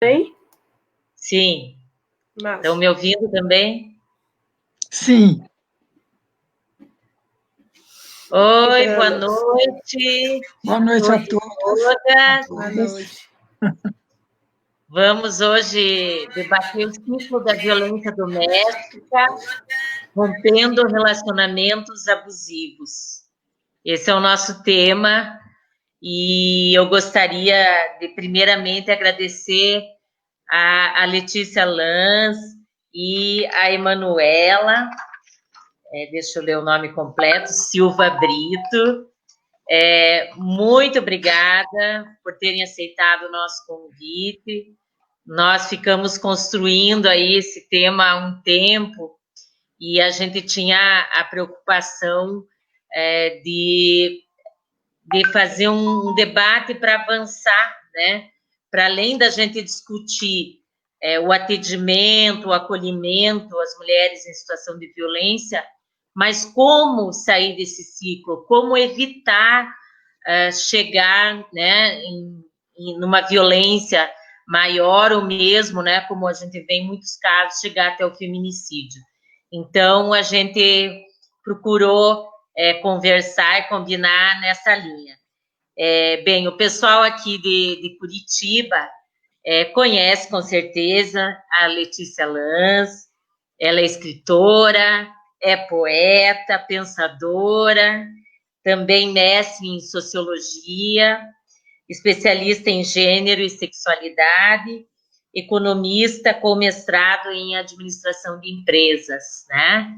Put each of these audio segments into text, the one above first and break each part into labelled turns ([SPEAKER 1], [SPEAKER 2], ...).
[SPEAKER 1] Bem?
[SPEAKER 2] Sim.
[SPEAKER 1] Massa.
[SPEAKER 2] Estão me ouvindo também?
[SPEAKER 3] Sim.
[SPEAKER 2] Oi, boa noite.
[SPEAKER 3] Boa noite a todos.
[SPEAKER 1] Boa noite.
[SPEAKER 2] Vamos hoje debater o ciclo da violência doméstica, rompendo relacionamentos abusivos. Esse é o nosso tema e eu gostaria de, primeiramente, agradecer a Letícia Lanz e a Emanuela, deixa eu ler o nome completo, Silva Brito. Muito obrigada por terem aceitado o nosso convite. Nós ficamos construindo aí esse tema há um tempo e a gente tinha a preocupação de fazer um debate para avançar, né? Para além da gente discutir o atendimento, o acolhimento às mulheres em situação de violência, mas como sair desse ciclo, como evitar chegar, né, numa violência maior ou mesmo, né, como a gente vê em muitos casos, chegar até o feminicídio. Então, a gente procurou conversar e combinar nessa linha. Bem, o pessoal aqui de Curitiba conhece com certeza a Letícia Lanz, ela é escritora, é poeta, pensadora, também mestre em sociologia, especialista em gênero e sexualidade, economista com mestrado em administração de empresas, né?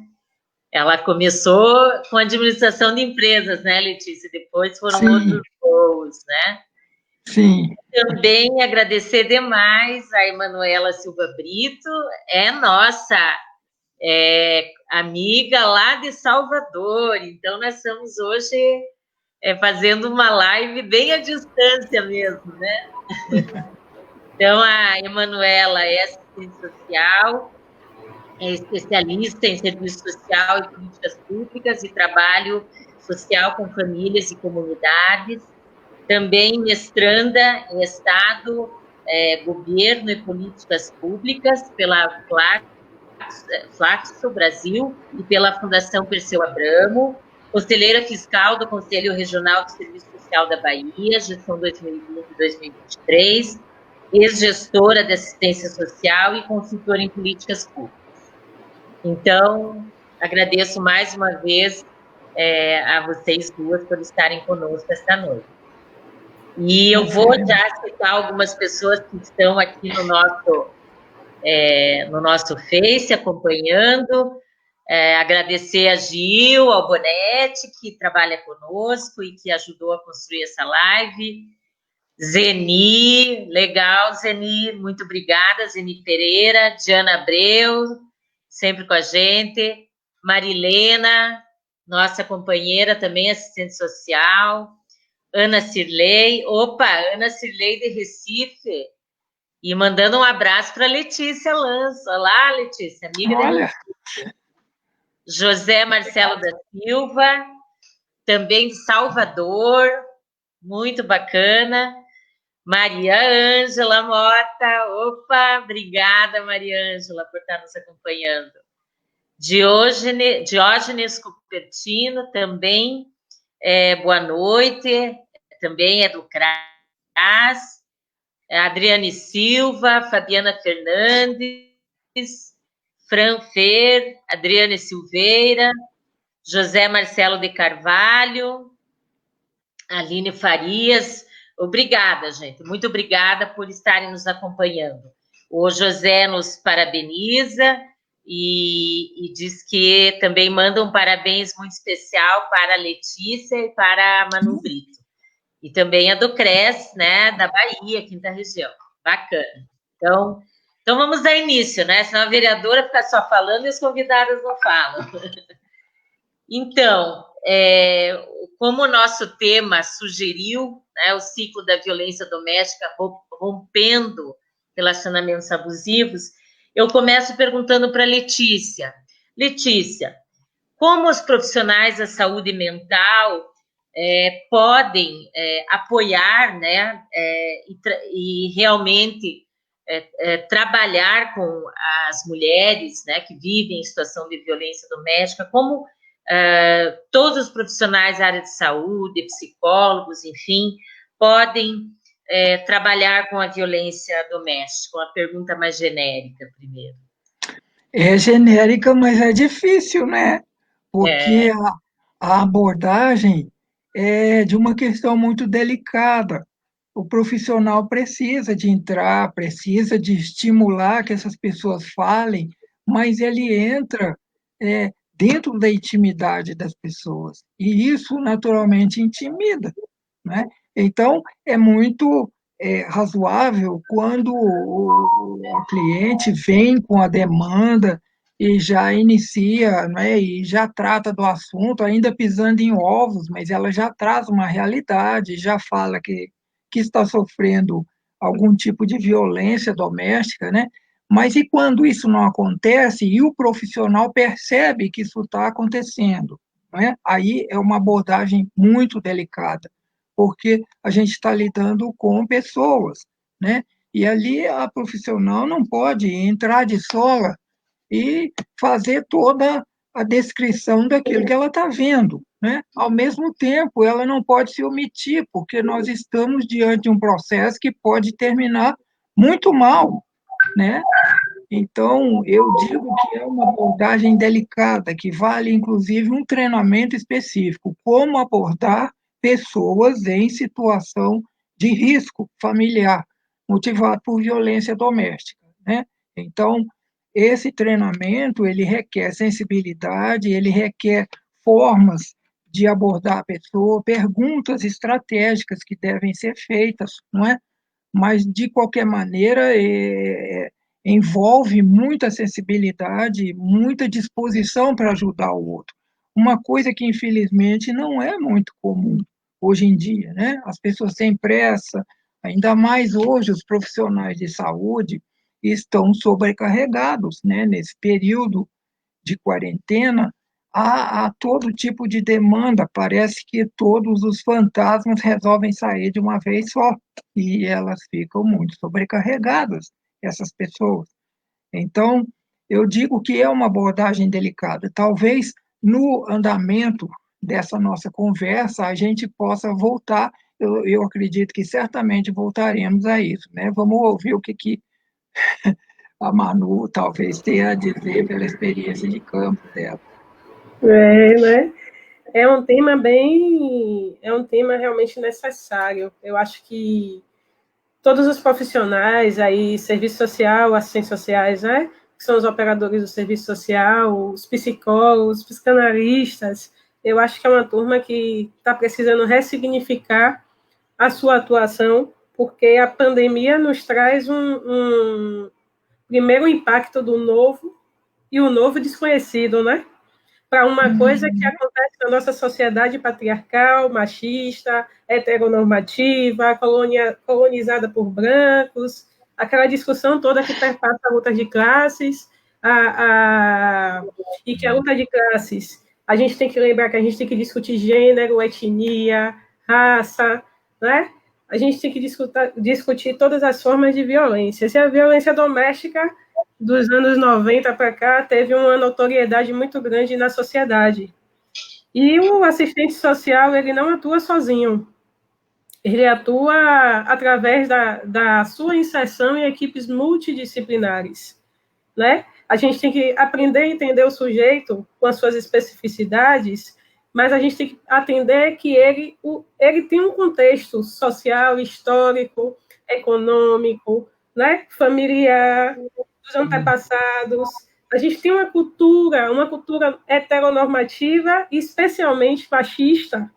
[SPEAKER 2] Ela começou com administração de empresas, né, Letícia? Depois foram outros voos, né?
[SPEAKER 3] Sim.
[SPEAKER 2] Também agradecer demais a Emanuela Silva Brito, é nossa amiga lá de Salvador. Então, nós estamos hoje fazendo uma live bem à distância mesmo, né? Então, a Emanuela é assistente social, é especialista em serviço social e políticas públicas e trabalho social com famílias e comunidades. Também mestranda em Estado, Governo e Políticas Públicas pela Flaxo Brasil e pela Fundação Perseu Abramo, conselheira fiscal do Conselho Regional de Serviço Social da Bahia, gestão 2020-2023, ex-gestora de assistência social e consultora em políticas públicas. Então, agradeço mais uma vez a vocês duas por estarem conosco esta noite. E eu vou já citar algumas pessoas que estão aqui no nosso Face acompanhando. Agradecer a Gil, ao Bonetti, que trabalha conosco e que ajudou a construir essa live. Zeni, legal, Zeni, muito obrigada. Zeni Pereira, Diana Abreu, sempre com a gente. Marilena, nossa companheira, também assistente social. Ana Cirlei, Ana Cirlei de Recife, e mandando um abraço para Letícia Lanz. Olá, Letícia, amiga da Letícia. José Marcelo da Silva, também de Salvador, muito bacana. Maria Ângela Mota, obrigada, Maria Ângela, por estar nos acompanhando. Diógenes Cupertino, também, boa noite, também é do CRAS. Adriane Silva, Fabiana Fernandes, Fran Fer, Adriane Silveira, José Marcelo de Carvalho, Aline Farias. Obrigada, gente. Muito obrigada por estarem nos acompanhando. O José nos parabeniza e diz que também manda um parabéns muito especial para a Letícia e para a Manu Brito. E também a do CRES, né, da Bahia, quinta região. Bacana. Então vamos dar início, né? Senão a vereadora fica só falando e os convidados não falam. Então, como o nosso tema sugeriu, né, o ciclo da violência doméstica rompendo relacionamentos abusivos, eu começo perguntando para Letícia. Letícia, como os profissionais da saúde mental podem apoiar, né, e realmente trabalhar com as mulheres, né, que vivem em situação de violência doméstica, como todos os profissionais da área de saúde, psicólogos, enfim, podem trabalhar com a violência doméstica? Uma pergunta mais genérica, primeiro.
[SPEAKER 3] É genérica, mas é difícil, né? Porque a abordagem é de uma questão muito delicada. O profissional precisa de entrar, precisa de estimular que essas pessoas falem, mas ele entra dentro da intimidade das pessoas, e isso naturalmente intimida, né? Então, é muito razoável quando o cliente vem com a demanda e já inicia, né, e já trata do assunto, ainda pisando em ovos, mas ela já traz uma realidade, já fala que está sofrendo algum tipo de violência doméstica, né? Mas e quando isso não acontece e o profissional percebe que isso está acontecendo, né? Aí é uma abordagem muito delicada, porque a gente está lidando com pessoas, né? E ali a profissional não pode entrar de sola e fazer toda a descrição daquilo que ela está vendo, né? Ao mesmo tempo, ela não pode se omitir, porque nós estamos diante de um processo que pode terminar muito mal, né? Então, eu digo que é uma abordagem delicada, que vale, inclusive, um treinamento específico, como abordar pessoas em situação de risco familiar, motivado por violência doméstica, né? Então, esse treinamento, ele requer sensibilidade, ele requer formas de abordar a pessoa, perguntas estratégicas que devem ser feitas, não é? Mas, de qualquer maneira, envolve muita sensibilidade, muita disposição para ajudar o outro. Uma coisa que, infelizmente, não é muito comum hoje em dia, né? As pessoas têm pressa, ainda mais hoje os profissionais de saúde estão sobrecarregados, né? Nesse período de quarentena, há todo tipo de demanda, parece que todos os fantasmas resolvem sair de uma vez só, e elas ficam muito sobrecarregadas, essas pessoas. Então, eu digo que é uma abordagem delicada. Talvez no andamento dessa nossa conversa a gente possa voltar, eu acredito que certamente voltaremos a isso, né? Vamos ouvir o que a Manu talvez tenha a dizer pela experiência de campo dela.
[SPEAKER 1] Né? É um tema realmente necessário. Eu acho que todos os profissionais aí, serviço social, assistentes sociais, né? Que são os operadores do serviço social, os psicólogos, os psicanalistas, eu acho que é uma turma que está precisando ressignificar a sua atuação, porque a pandemia nos traz um primeiro impacto do novo e o novo desconhecido, né? Para uma coisa que acontece na nossa sociedade patriarcal, machista, heteronormativa, colonizada por brancos, aquela discussão toda que perpassa a luta de classes, e que a luta de classes, a gente tem que lembrar que a gente tem que discutir gênero, etnia, raça, né? A gente tem que discutir todas as formas de violência. Se a violência doméstica dos anos 90 para cá, teve uma notoriedade muito grande na sociedade. E o assistente social, ele não atua sozinho. Ele atua através da sua inserção em equipes multidisciplinares, né? A gente tem que aprender a entender o sujeito com as suas especificidades, mas a gente tem que atender que ele tem um contexto social, histórico, econômico, né? Familiar, dos antepassados. A gente tem uma cultura heteronormativa, especialmente fascista,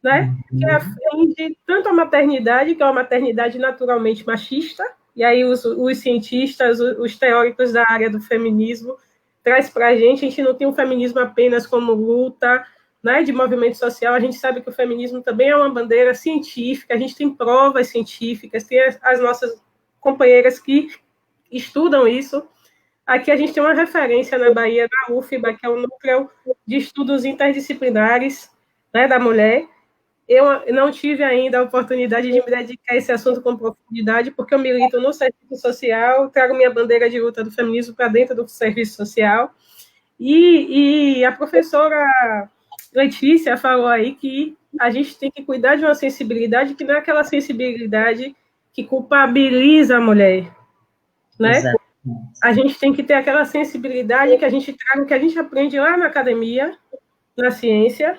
[SPEAKER 1] né? Que aflige tanto a maternidade, que é uma maternidade naturalmente machista, e aí os cientistas, os teóricos da área do feminismo, traz para a gente não tem o feminismo apenas como luta, né, de movimento social, a gente sabe que o feminismo também é uma bandeira científica, a gente tem provas científicas, tem as nossas companheiras que estudam isso. Aqui a gente tem uma referência na Bahia, da UFBA, que é o Núcleo de Estudos Interdisciplinares, né, da Mulher. Eu não tive ainda a oportunidade de me dedicar a esse assunto com profundidade, porque eu milito no serviço social, trago minha bandeira de luta do feminismo para dentro do serviço social, e a professora Letícia falou aí que a gente tem que cuidar de uma sensibilidade que não é aquela sensibilidade que culpabiliza a mulher, né?
[SPEAKER 2] Exato.
[SPEAKER 1] A gente tem que ter aquela sensibilidade que a gente traga, que a gente aprende lá na academia, na ciência,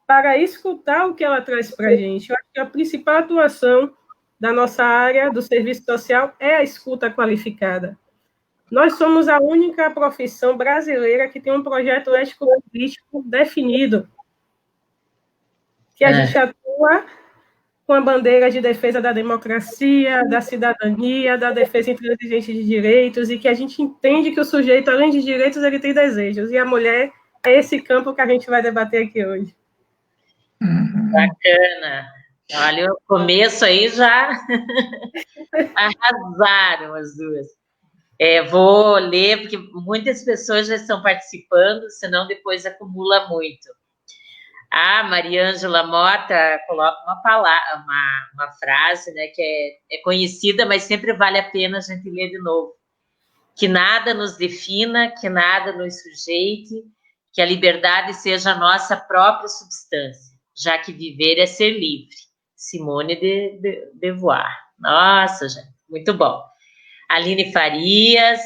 [SPEAKER 1] para escutar o que ela traz para a gente. Eu acho que a principal atuação da nossa área do serviço social é a escuta qualificada. Nós somos a única profissão brasileira que tem um projeto ético-político definido, que a gente atua com a bandeira de defesa da democracia, da cidadania, da defesa intransigente de direitos, e que a gente entende que o sujeito, além de direitos, ele tem desejos, e a mulher é esse campo que a gente vai debater aqui hoje.
[SPEAKER 2] Bacana. Olha, o começo aí já arrasaram as duas. Vou ler, porque muitas pessoas já estão participando, senão depois acumula muito. A Mariângela Mota coloca uma frase, né, que é conhecida, mas sempre vale a pena a gente ler de novo. Que nada nos defina, que nada nos sujeite, que a liberdade seja a nossa própria substância, já que viver é ser livre. Simone de Beauvoir. Nossa, gente, muito bom. Aline Farias,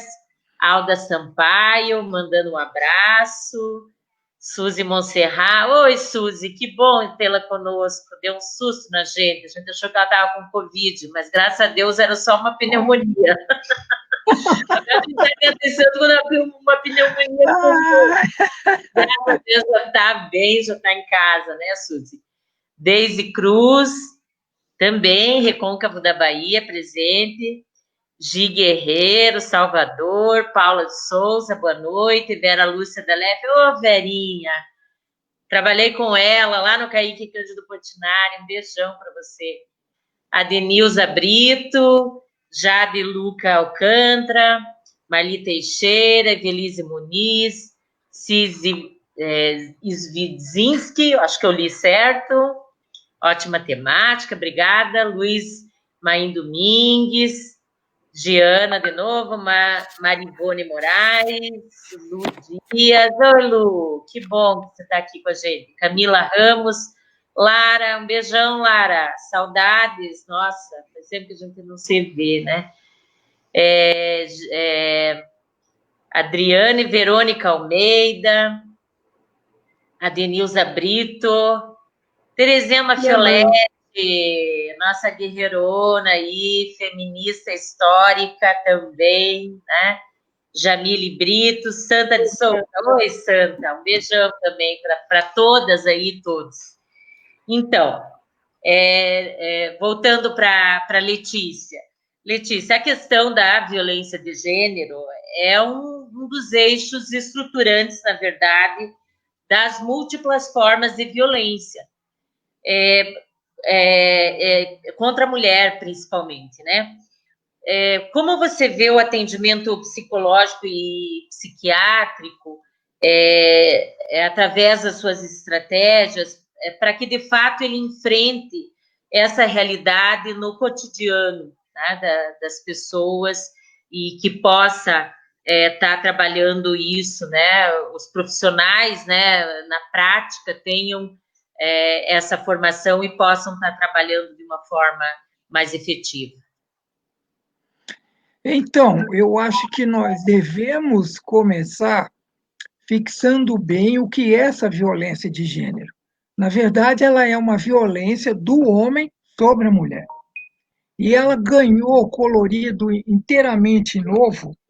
[SPEAKER 2] Alda Sampaio, mandando um abraço. Suzy Monserrat. Oi, Suzy, que bom tê-la conosco. Deu um susto na gente. A gente achou que ela estava com Covid, mas graças a Deus era só uma pneumonia. A gente está atenção quando abriu uma pneumonia. Graças a Deus já está bem, já está em casa, né, Suzy? Deise Cruz, também, Recôncavo da Bahia, presente. Gi Guerreiro, Salvador, Paula de Souza, boa noite, Vera Lúcia Delef, ô Verinha, trabalhei com ela lá no Caíque Cândido Portinari, um beijão para você. A Denilza Brito, Jade Luca Alcântara, Marli Teixeira, Evelise Muniz, Cizi Svidzinski, acho que eu li certo, ótima temática, obrigada, Luiz Maim Domingues, Giana, de novo, Marivone Moraes, Lu Dias. Oi, Lu, que bom que você está aqui com a gente. Camila Ramos, Lara, um beijão, Lara. Saudades, nossa, faz tempo que a gente não se vê, né? Adriane Verônica Almeida, a Denilza Brito, Terezinha Mafiolete, nossa guerreirona aí, feminista histórica também, né? Jamile Brito, Santa de Souza. Oi, Santa, um beijão também para todas aí, todos. Então, voltando para Letícia. Letícia, a questão da violência de gênero é um dos eixos estruturantes, na verdade, das múltiplas formas de violência. Contra a mulher, principalmente, né? Como você vê o atendimento psicológico e psiquiátrico através das suas estratégias para que, de fato, ele enfrente essa realidade no cotidiano, né, das pessoas e que possa estar trabalhando isso, né? Os profissionais, né, na prática, tenham essa formação e possam estar trabalhando de uma forma mais efetiva.
[SPEAKER 3] Então, eu acho que nós devemos começar fixando bem o que é essa violência de gênero. Na verdade, ela é uma violência do homem sobre a mulher. E ela ganhou colorido inteiramente novo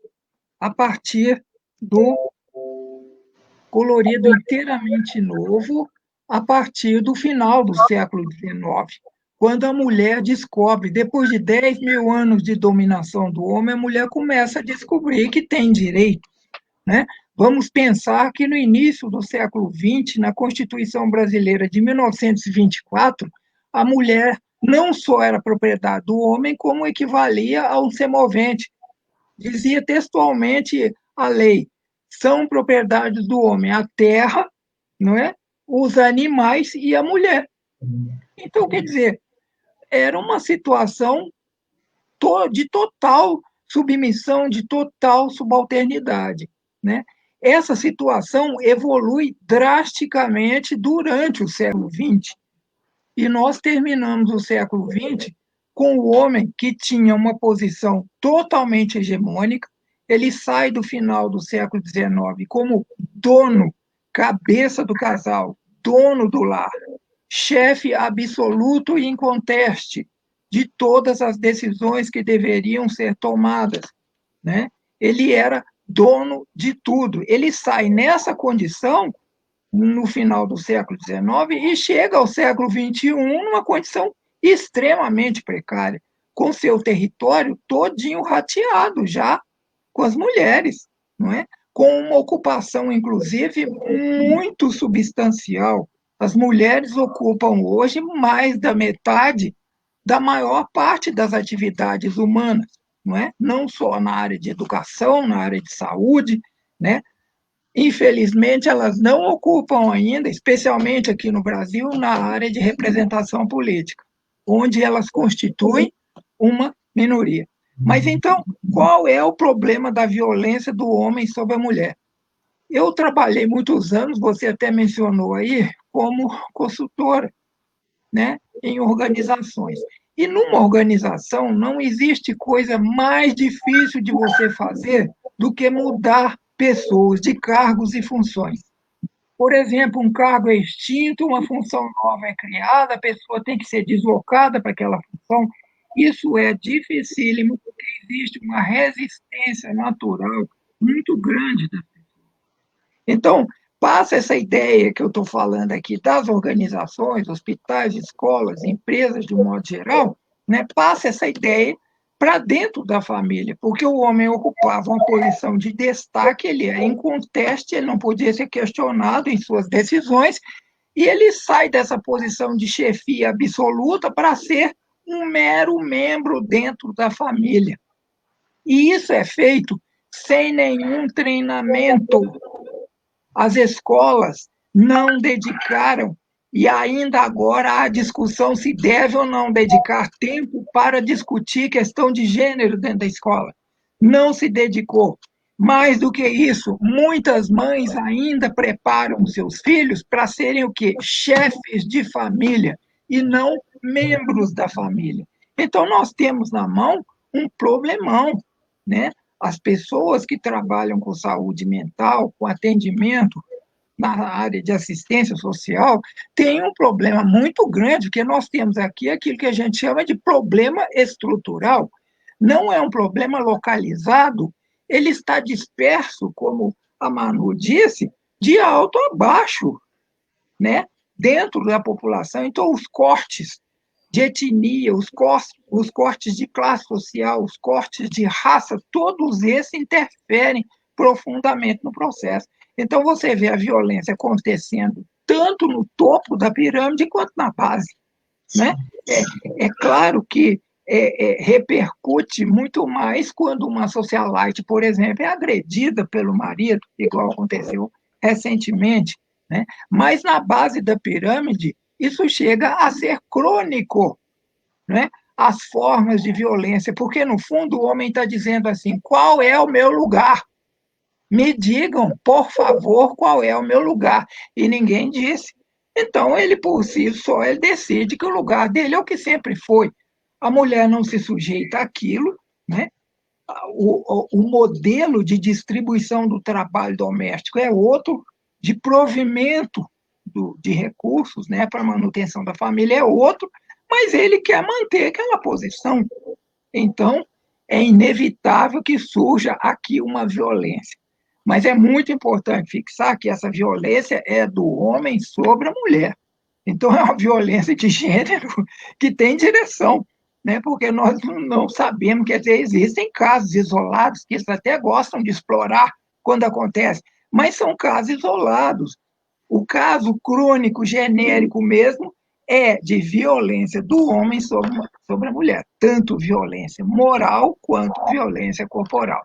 [SPEAKER 3] a partir do final do século XIX, quando a mulher descobre, depois de 10 mil anos de dominação do homem, a mulher começa a descobrir que tem direitos, né? Vamos pensar que no início do século XX, na Constituição Brasileira de 1924, a mulher não só era propriedade do homem, como equivalia a um semovente. Dizia textualmente a lei: são propriedades do homem a terra, não é? Os animais e a mulher. Então, quer dizer, era uma situação de total submissão, de total subalternidade, né? Essa situação evolui drasticamente durante o século XX, e nós terminamos o século XX com o homem que tinha uma posição totalmente hegemônica. Ele sai do final do século XIX como dono, cabeça do casal, dono do lar, chefe absoluto e inconteste de todas as decisões que deveriam ser tomadas, né? Ele era dono de tudo. Ele sai nessa condição no final do século XIX e chega ao século XXI numa condição extremamente precária, com seu território todinho rateado já com as mulheres, não é? Com uma ocupação, inclusive, muito substancial. As mulheres ocupam hoje mais da metade da maior parte das atividades humanas, não é? Não só na área de educação, na área de saúde, né? Infelizmente, elas não ocupam ainda, especialmente aqui no Brasil, na área de representação política, onde elas constituem uma minoria. Mas então, qual é o problema da violência do homem sobre a mulher? Eu trabalhei muitos anos, você até mencionou aí, como consultora, né, em organizações. E numa organização não existe coisa mais difícil de você fazer do que mudar pessoas de cargos e funções. Por exemplo, um cargo é extinto, uma função nova é criada, a pessoa tem que ser deslocada para aquela função. Isso é dificílimo, porque existe uma resistência natural muito grande. Então, passa essa ideia que eu estou falando aqui das organizações, hospitais, escolas, empresas, de um modo geral, né? Passa essa ideia para dentro da família, porque o homem ocupava uma posição de destaque, ele é inconteste, ele não podia ser questionado em suas decisões, e ele sai dessa posição de chefia absoluta para ser um mero membro dentro da família. E isso é feito sem nenhum treinamento. As escolas não dedicaram, e ainda agora há discussão se deve ou não dedicar tempo para discutir questão de gênero dentro da escola. Não se dedicou. Mais do que isso, muitas mães ainda preparam seus filhos para serem o quê? Chefes de família e não membros da família. Então, nós temos na mão um problemão, né? As pessoas que trabalham com saúde mental, com atendimento na área de assistência social, têm um problema muito grande, porque nós temos aqui aquilo que a gente chama de problema estrutural. Não é um problema localizado, ele está disperso, como a Manu disse, de alto a baixo, né? Dentro da população. Então, os cortes de etnia, os cortes de classe social, os cortes de raça, todos esses interferem profundamente no processo. Então, você vê a violência acontecendo tanto no topo da pirâmide quanto na base. Né? É claro que repercute muito mais quando uma socialite, por exemplo, é agredida pelo marido, igual aconteceu recentemente. Né? Mas na base da pirâmide, isso chega a ser crônico, né? As formas de violência, porque no fundo o homem está dizendo assim: qual é o meu lugar? Me digam, por favor, qual é o meu lugar. E ninguém disse. Então, ele por si só, ele decide que o lugar dele é o que sempre foi. A mulher não se sujeita àquilo, né? O modelo de distribuição do trabalho doméstico é outro, de provimento de recursos, né, para a manutenção da família é outro, mas ele quer manter aquela posição. Então, é inevitável que surja aqui uma violência. Mas é muito importante fixar que essa violência é do homem sobre a mulher. Então, é uma violência de gênero que tem direção, né? Porque nós não sabemos, quer dizer, existem casos isolados que eles até gostam de explorar quando acontece, mas são casos isolados. O caso crônico, genérico mesmo, é de violência do homem sobre a mulher, tanto violência moral quanto violência corporal.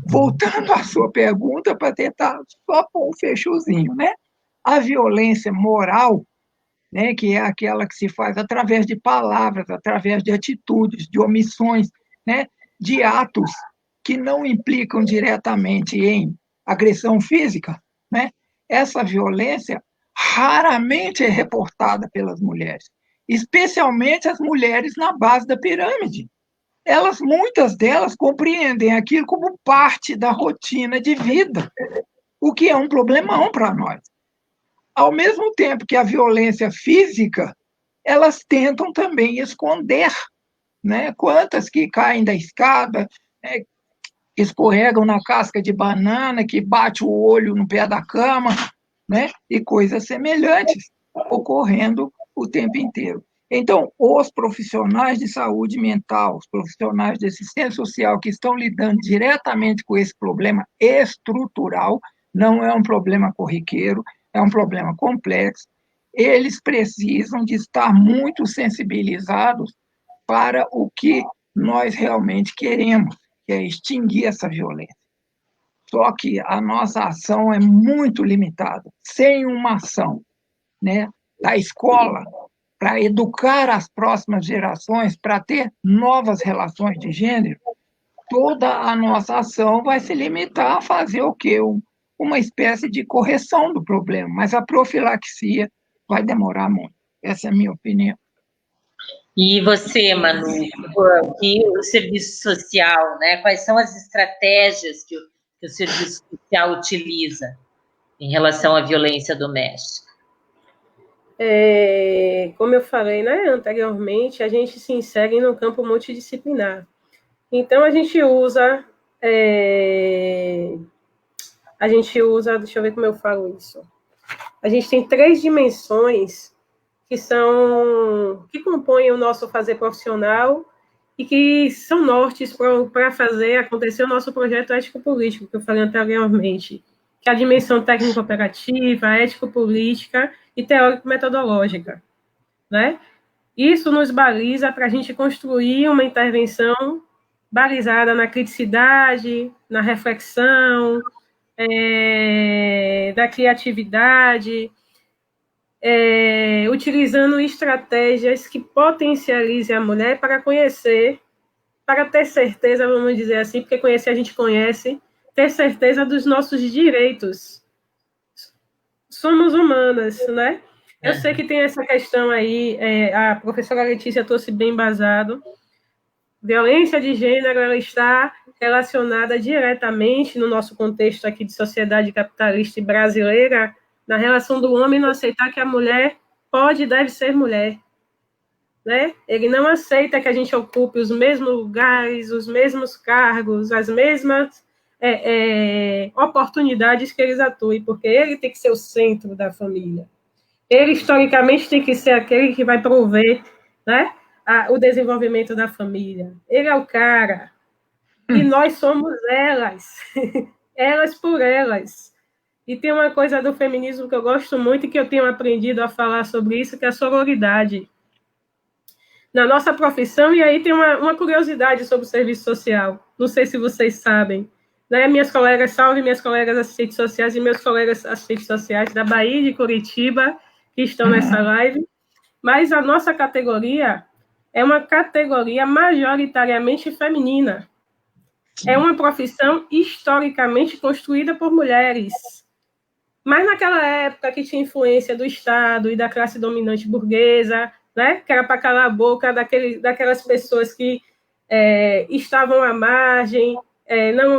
[SPEAKER 3] Voltando à sua pergunta, para tentar só pôr um fechozinho, né? A violência moral né, que é aquela que se faz através de palavras, através de atitudes, de omissões, né, de atos que não implicam diretamente em agressão física, né, essa violência raramente é reportada pelas mulheres, especialmente as mulheres na base da pirâmide. Muitas delas compreendem aquilo como parte da rotina de vida, o que é um problemão para nós. Ao mesmo tempo que a violência física, elas tentam também esconder, né? Quantas que caem da escada, né? Escorregam na casca de banana, que bate o olho no pé da cama, né? E coisas semelhantes ocorrendo o tempo inteiro. Então, os profissionais de saúde mental, os profissionais de assistência social que estão lidando diretamente com esse problema estrutural, não é um problema corriqueiro, é um problema complexo, eles precisam de estar muito sensibilizados para o que nós realmente queremos, que é extinguir essa violência. Só que a nossa ação é muito limitada. Sem uma ação, né, da escola para educar as próximas gerações, para ter novas relações de gênero, toda a nossa ação vai se limitar a fazer o quê? Uma espécie de correção do problema, mas a profilaxia vai demorar muito. Essa é a minha opinião.
[SPEAKER 2] E você, Manu, que o serviço social, né? Quais são as estratégias que o serviço social utiliza em relação à violência doméstica?
[SPEAKER 1] Como eu falei, né, anteriormente, a gente se insere no campo multidisciplinar. Então, a gente usa, deixa eu ver como eu falo isso. A gente tem 3 dimensões que compõem o nosso fazer profissional e que são nortes para fazer acontecer o nosso projeto ético-político, que eu falei anteriormente, que é a dimensão técnico-operativa, ético-política e teórico-metodológica, né? Isso nos baliza para a gente construir uma intervenção balizada na criticidade, na reflexão, da criatividade, utilizando estratégias que potencializem a mulher para conhecer, para ter certeza, vamos dizer assim, porque conhecer a gente conhece, ter certeza dos nossos direitos. Somos humanas, né? Eu sei que tem essa questão aí, a professora Letícia trouxe bem embasado. Violência de gênero, ela está relacionada diretamente no nosso contexto aqui de sociedade capitalista e brasileira, na relação do homem não aceitar que a mulher pode e deve ser mulher, né? Ele não aceita que a gente ocupe os mesmos lugares, os mesmos cargos, as mesmas oportunidades que eles atuem, porque ele tem que ser o centro da família. Ele, historicamente, tem que ser aquele que vai prover, né, o desenvolvimento da família. Ele é o cara. E nós somos elas. Elas por elas. E tem uma coisa do feminismo que eu gosto muito e que eu tenho aprendido a falar sobre isso, que é a sororidade. Na nossa profissão, e aí tem uma curiosidade sobre o serviço social. Não sei se vocês sabem. Né? Minhas colegas, salve minhas colegas assistentes sociais e meus colegas assistentes sociais da Bahia e de Curitiba, que estão nessa live. Mas a nossa categoria é uma categoria majoritariamente feminina. É uma profissão historicamente construída por mulheres. Mas naquela época que tinha influência do Estado e da classe dominante burguesa, né, que era para calar a boca daquelas pessoas que estavam à margem,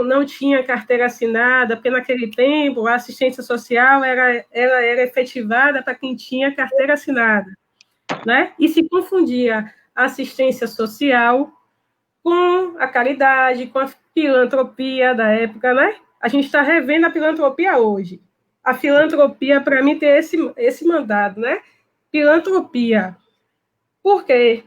[SPEAKER 1] não tinha carteira assinada, porque naquele tempo a assistência social ela era efetivada para quem tinha carteira assinada, né? E se confundia a assistência social com a caridade, com a filantropia da época, né? A gente está revendo a filantropia hoje. A filantropia, para mim, tem esse mandado, né? Filantropia. Por quê?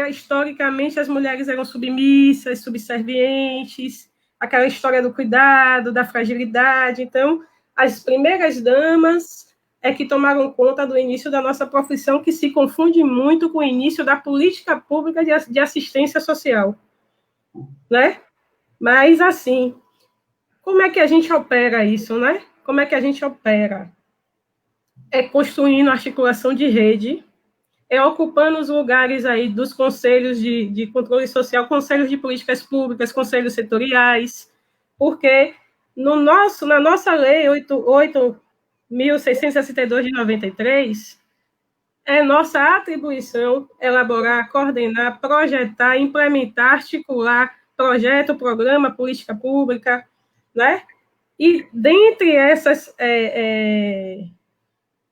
[SPEAKER 1] Historicamente, as mulheres eram submissas, subservientes, aquela história do cuidado, da fragilidade. Então, as primeiras damas que tomaram conta do início da nossa profissão, que se confunde muito com o início da política pública de assistência social. Né? Mas, assim, como é que a gente opera isso, né? Como é que a gente opera? é construindo articulação de rede, é ocupando os lugares aí dos conselhos de controle social, conselhos de políticas públicas, conselhos setoriais, porque na nossa lei 8.662 de 93, é nossa atribuição elaborar, coordenar, projetar, implementar, articular projeto, programa, política pública, né? E dentre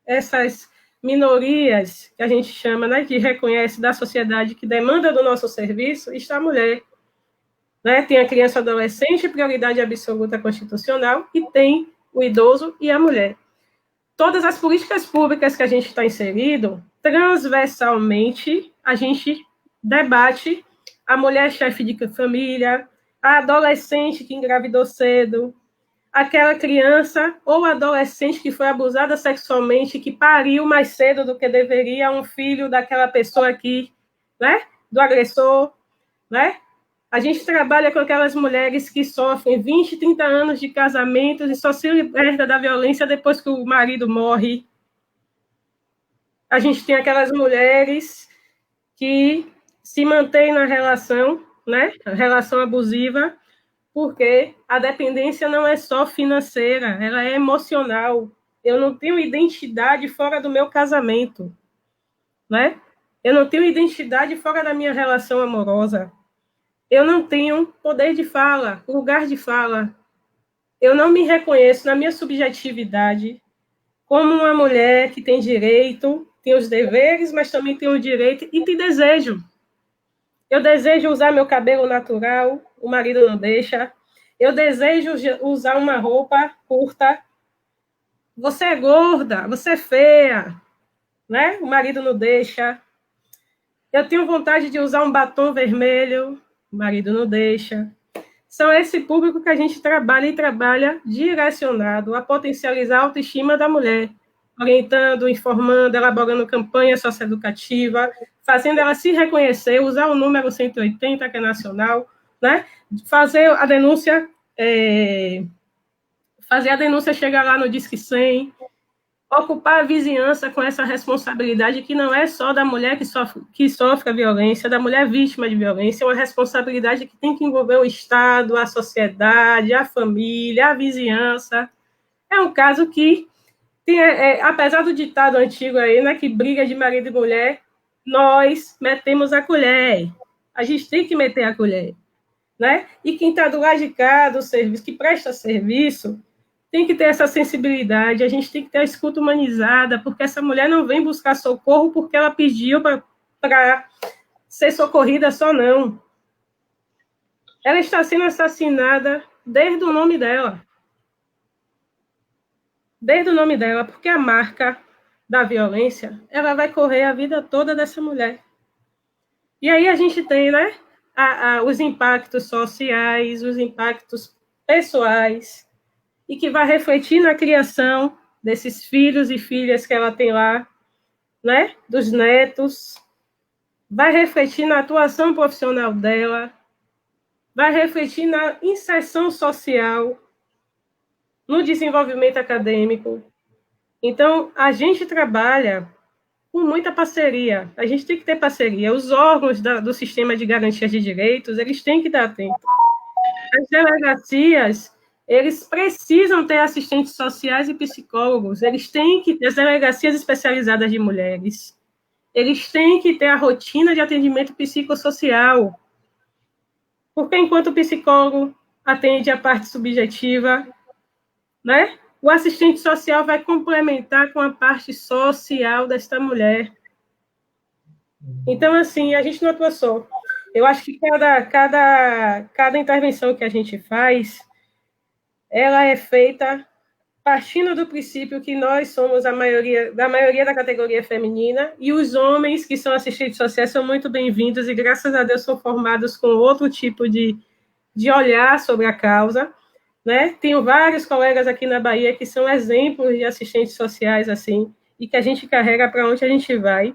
[SPEAKER 1] essas minorias que a gente chama, né, que reconhece da sociedade, que demanda do nosso serviço, está a mulher. Né? Tem a criança e adolescente, prioridade absoluta constitucional, e tem o idoso e a mulher. Todas as políticas públicas que a gente está inserido, transversalmente, a gente debate a mulher chefe de família, a adolescente que engravidou cedo, aquela criança ou adolescente que foi abusada sexualmente, que pariu mais cedo do que deveria, um filho daquela pessoa aqui, né? Do agressor, né? A gente trabalha com aquelas mulheres que sofrem 20, 30 anos de casamentos e só se liberta da violência depois que o marido morre. A gente tem aquelas mulheres que se mantêm na relação, né? A relação abusiva, porque a dependência não é só financeira, ela é emocional. Eu não tenho identidade fora do meu casamento, né? Eu não tenho identidade fora da minha relação amorosa. Eu não tenho poder de fala, lugar de fala. Eu não me reconheço na minha subjetividade como uma mulher que tem direito, tem os deveres, mas também tem o direito e tem desejo. Eu desejo usar meu cabelo natural, o marido não deixa. Eu desejo usar uma roupa curta. Você é gorda, você é feia, né? O marido não deixa. Eu tenho vontade de usar um batom vermelho, o marido não deixa. São esse público que a gente trabalha e trabalha direcionado a potencializar a autoestima da mulher, orientando, informando, elaborando campanha socioeducativa, fazendo ela se reconhecer, usar o número 180, que é nacional, né? Fazer a denúncia chegar lá no Disque 100, ocupar a vizinhança com essa responsabilidade que não é só da mulher que sofre a violência, da mulher vítima de violência, é uma responsabilidade que tem que envolver o Estado, a sociedade, a família, a vizinhança. É um caso que, apesar do ditado antigo aí, né, que briga de marido e mulher, nós metemos a colher. A gente tem que meter a colher. Né? E quem está do lado de cá do serviço, que presta serviço, tem que ter essa sensibilidade, a gente tem que ter a escuta humanizada, porque essa mulher não vem buscar socorro porque ela pediu para ser socorrida só, não. Ela está sendo assassinada desde o nome dela. Desde o nome dela, porque a marca da violência, ela vai correr a vida toda dessa mulher. E aí a gente tem, né, os impactos sociais, os impactos pessoais, e que vai refletir na criação desses filhos e filhas que ela tem lá, né? Dos netos, vai refletir na atuação profissional dela, vai refletir na inserção social, no desenvolvimento acadêmico. Então, a gente trabalha com muita parceria, a gente tem que ter parceria. Os órgãos do sistema de garantia de direitos, eles têm que estar atentos. As delegacias, eles precisam ter assistentes sociais e psicólogos, eles têm que ter as delegacias especializadas de mulheres, eles têm que ter a rotina de atendimento psicossocial, porque enquanto o psicólogo atende a parte subjetiva, né, o assistente social vai complementar com a parte social desta mulher. Então, assim, a gente não atua só. Eu acho que cada intervenção que a gente faz, ela é feita partindo do princípio que nós somos da maioria da categoria feminina, e os homens que são assistentes sociais são muito bem-vindos, e graças a Deus são formados com outro tipo de olhar sobre a causa, né? Tenho vários colegas aqui na Bahia que são exemplos de assistentes sociais, assim, e que a gente carrega para onde a gente vai.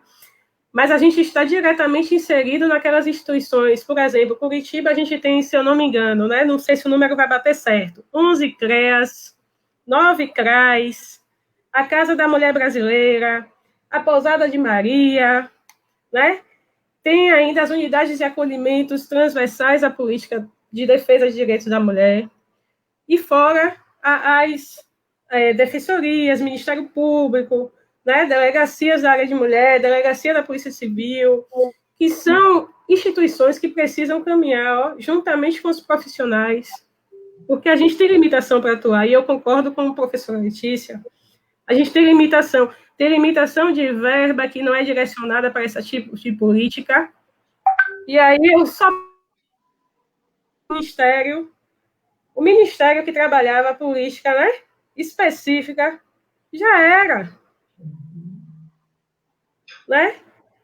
[SPEAKER 1] Mas a gente está diretamente inserido naquelas instituições. Por exemplo, Curitiba a gente tem, se eu não me engano, né? Não sei se o número vai bater certo, 11 CREAS, 9 CRAs, a Casa da Mulher Brasileira, a Pousada de Maria, né? Tem ainda as unidades de acolhimentos transversais à política de defesa dos direitos da mulher, e fora as defensorias, Ministério Público, né? Delegacias da área de mulher, Delegacia da Polícia Civil, que são instituições que precisam caminhar juntamente com os profissionais, porque a gente tem limitação para atuar, e eu concordo com a professora Letícia, a gente tem limitação de verba que não é direcionada para esse tipo de política, e aí eu só o ministério que trabalhava a política, né, específica, já era, né?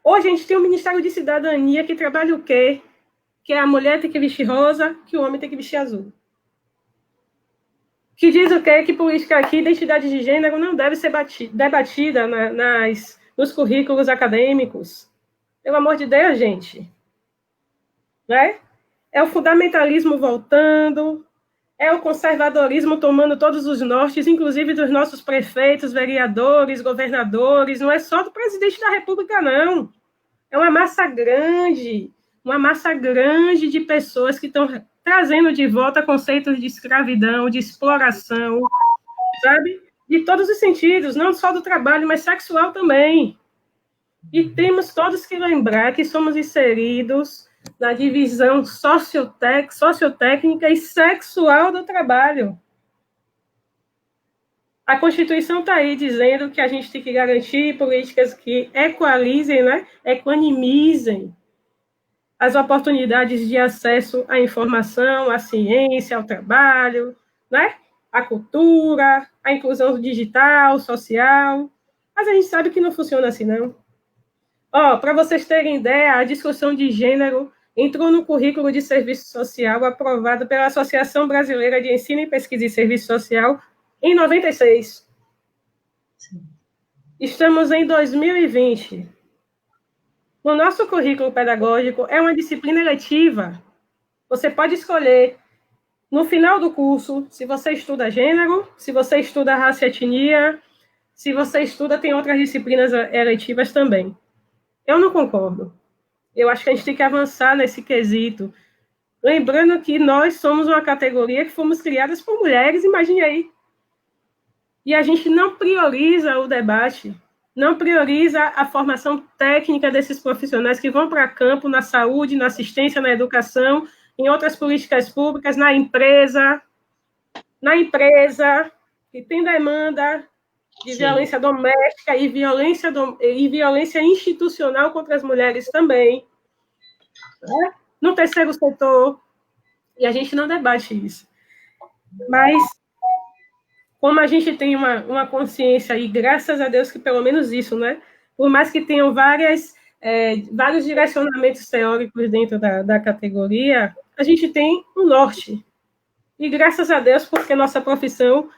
[SPEAKER 1] Hoje a gente tem o Ministério de Cidadania que trabalha o quê? Que a mulher tem que vestir rosa, que o homem tem que vestir azul. Que diz o quê? Que política aqui, identidade de gênero não deve ser debatida nos currículos acadêmicos. Pelo amor de Deus, gente. Né? É o fundamentalismo voltando, é o conservadorismo tomando todos os nortes, inclusive dos nossos prefeitos, vereadores, governadores, não é só do presidente da República, não. É uma massa grande de pessoas que estão trazendo de volta conceitos de escravidão, de exploração, sabe? De todos os sentidos, não só do trabalho, mas sexual também. E temos todos que lembrar que somos inseridos na divisão sociotécnica e sexual do trabalho. A Constituição está aí dizendo que a gente tem que garantir políticas que equalizem, né? Equanimizem as oportunidades de acesso à informação, à ciência, ao trabalho, né? À cultura, à inclusão digital, social. Mas a gente sabe que não funciona assim, não. Para vocês terem ideia, a discussão de gênero entrou no currículo de serviço social aprovado pela Associação Brasileira de Ensino e Pesquisa em Serviço Social em 96. Estamos em 2020. No nosso currículo pedagógico, é uma disciplina eletiva. Você pode escolher, no final do curso, se você estuda gênero, se você estuda raça e etnia, se você estuda, tem outras disciplinas eletivas também. Eu não concordo. Eu acho que a gente tem que avançar nesse quesito. Lembrando que nós somos uma categoria que fomos criadas por mulheres, imagine aí. E a gente não prioriza o debate, não prioriza a formação técnica desses profissionais que vão para campo na saúde, na assistência, na educação, em outras políticas públicas, na empresa, que tem demanda de Sim. violência doméstica e violência institucional contra as mulheres também. Né? No terceiro setor, e a gente não debate isso. Mas, como a gente tem uma consciência, e graças a Deus que pelo menos isso, né? Por mais que tenham vários direcionamentos teóricos dentro da categoria, a gente tem um norte. E graças a Deus, porque nossa profissão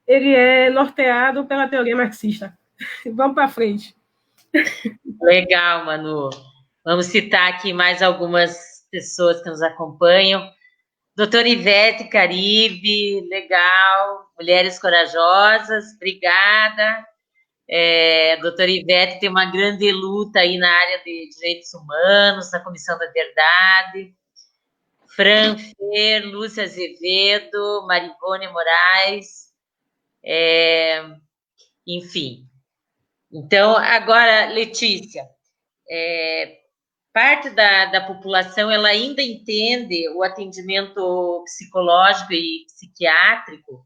[SPEAKER 1] ele é norteado pela teoria marxista. Vamos para frente.
[SPEAKER 2] Legal, Manu. Vamos citar aqui mais algumas pessoas que nos acompanham. Doutora Ivete Caribe, legal. Mulheres Corajosas, obrigada. Doutora Ivete tem uma grande luta aí na área de direitos humanos, na Comissão da Verdade. Fran Fer, Lúcia Azevedo, Marivone Moraes, enfim. Então, agora, Letícia, parte da população ela ainda entende o atendimento psicológico e psiquiátrico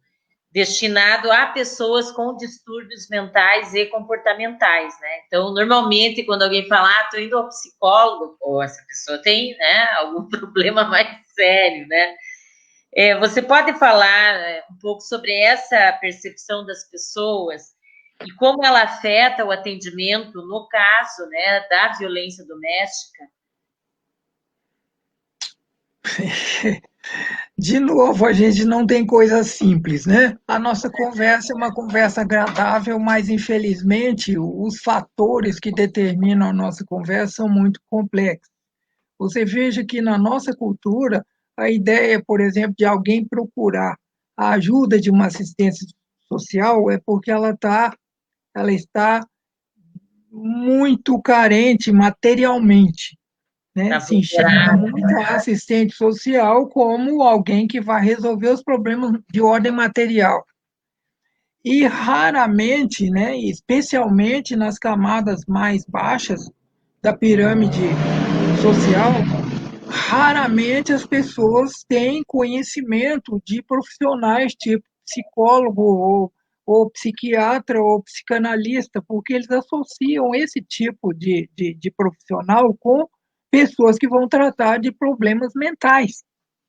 [SPEAKER 2] destinado a pessoas com distúrbios mentais e comportamentais, né? Então, normalmente, quando alguém fala, estou indo ao psicólogo, ou essa pessoa tem, né, algum problema mais sério, né? Você pode falar um pouco sobre essa percepção das pessoas e como ela afeta o atendimento no caso, né, da violência doméstica?
[SPEAKER 3] De novo, a gente não tem coisa simples, né? A nossa conversa é uma conversa agradável, mas infelizmente os fatores que determinam a nossa conversa são muito complexos. Você veja que na nossa cultura, a ideia, por exemplo, de alguém procurar a ajuda de uma assistência social é porque ela está ela está muito carente materialmente, né? Se enxerga muito a assistente social como alguém que vai resolver os problemas de ordem material. E raramente, né, especialmente nas camadas mais baixas da pirâmide social, raramente as pessoas têm conhecimento de profissionais tipo psicólogo ou psiquiatra ou psicanalista, porque eles associam esse tipo de profissional com pessoas que vão tratar de problemas mentais,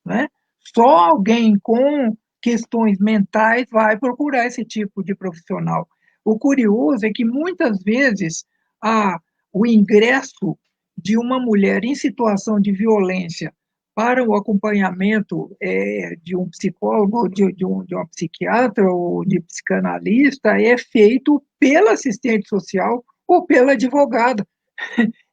[SPEAKER 3] né? Só alguém com questões mentais vai procurar esse tipo de profissional. O curioso é que muitas vezes o ingresso de uma mulher em situação de violência para o acompanhamento de um psicólogo, de uma psiquiatra ou de psicanalista é feito pela assistente social ou pela advogada.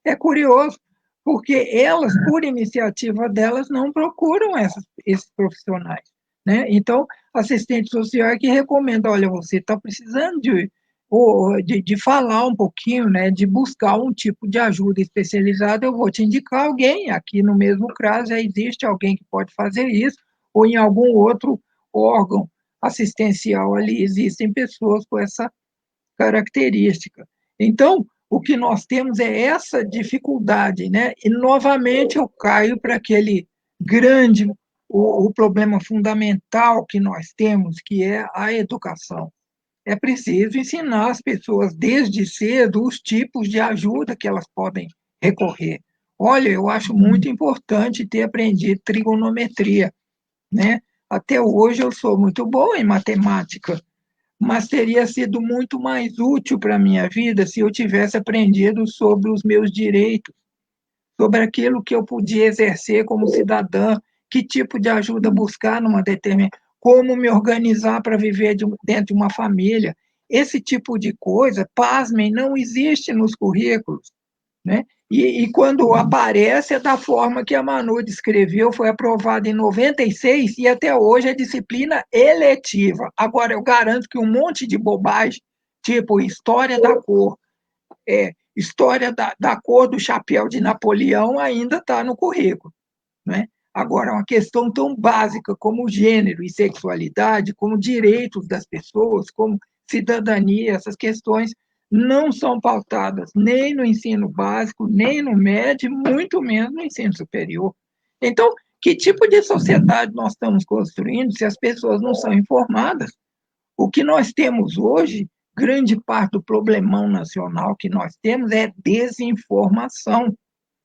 [SPEAKER 3] É curioso, porque elas, por iniciativa delas, não procuram esses profissionais, né? Então, assistente social é que recomenda, olha, você está precisando de falar um pouquinho, né, de buscar um tipo de ajuda especializada, eu vou te indicar alguém, aqui no mesmo caso já existe alguém que pode fazer isso, ou em algum outro órgão assistencial ali existem pessoas com essa característica. Então, o que nós temos é essa dificuldade, né? E novamente eu caio para aquele grande, o problema fundamental que nós temos, que é a educação. É preciso ensinar as pessoas desde cedo os tipos de ajuda que elas podem recorrer. Olha, eu acho muito importante ter aprendido trigonometria, né? Até hoje eu sou muito bom em matemática, mas teria sido muito mais útil para a minha vida se eu tivesse aprendido sobre os meus direitos, sobre aquilo que eu podia exercer como cidadã, que tipo de ajuda buscar numa determinada, como me organizar para viver dentro de uma família. Esse tipo de coisa, pasmem, não existe nos currículos, né? E quando aparece é da forma que a Manu descreveu, foi aprovada em 96 e até hoje é disciplina eletiva. Agora, eu garanto que um monte de bobagem, tipo história da cor, história da cor do chapéu de Napoleão ainda está no currículo, né? Agora, uma questão tão básica como gênero e sexualidade, como direitos das pessoas, como cidadania, essas questões não são pautadas nem no ensino básico, nem no médio, muito menos no ensino superior. Então, que tipo de sociedade nós estamos construindo se as pessoas não são informadas? O que nós temos hoje, grande parte do problemão nacional que nós temos é desinformação,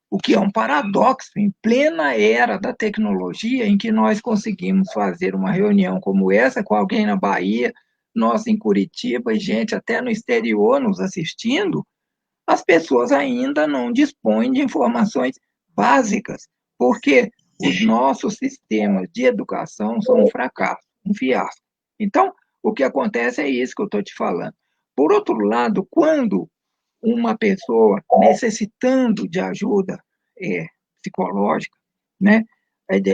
[SPEAKER 3] o que é um paradoxo em plena era da tecnologia, em que nós conseguimos fazer uma reunião como essa com alguém na Bahia, nós em Curitiba e gente até no exterior nos assistindo, as pessoas ainda não dispõem de informações básicas, porque os nossos sistemas de educação são um fracasso, um fiasco. Então, o que acontece é isso que eu estou te falando. Por outro lado, quando uma pessoa necessitando de ajuda psicológica, né,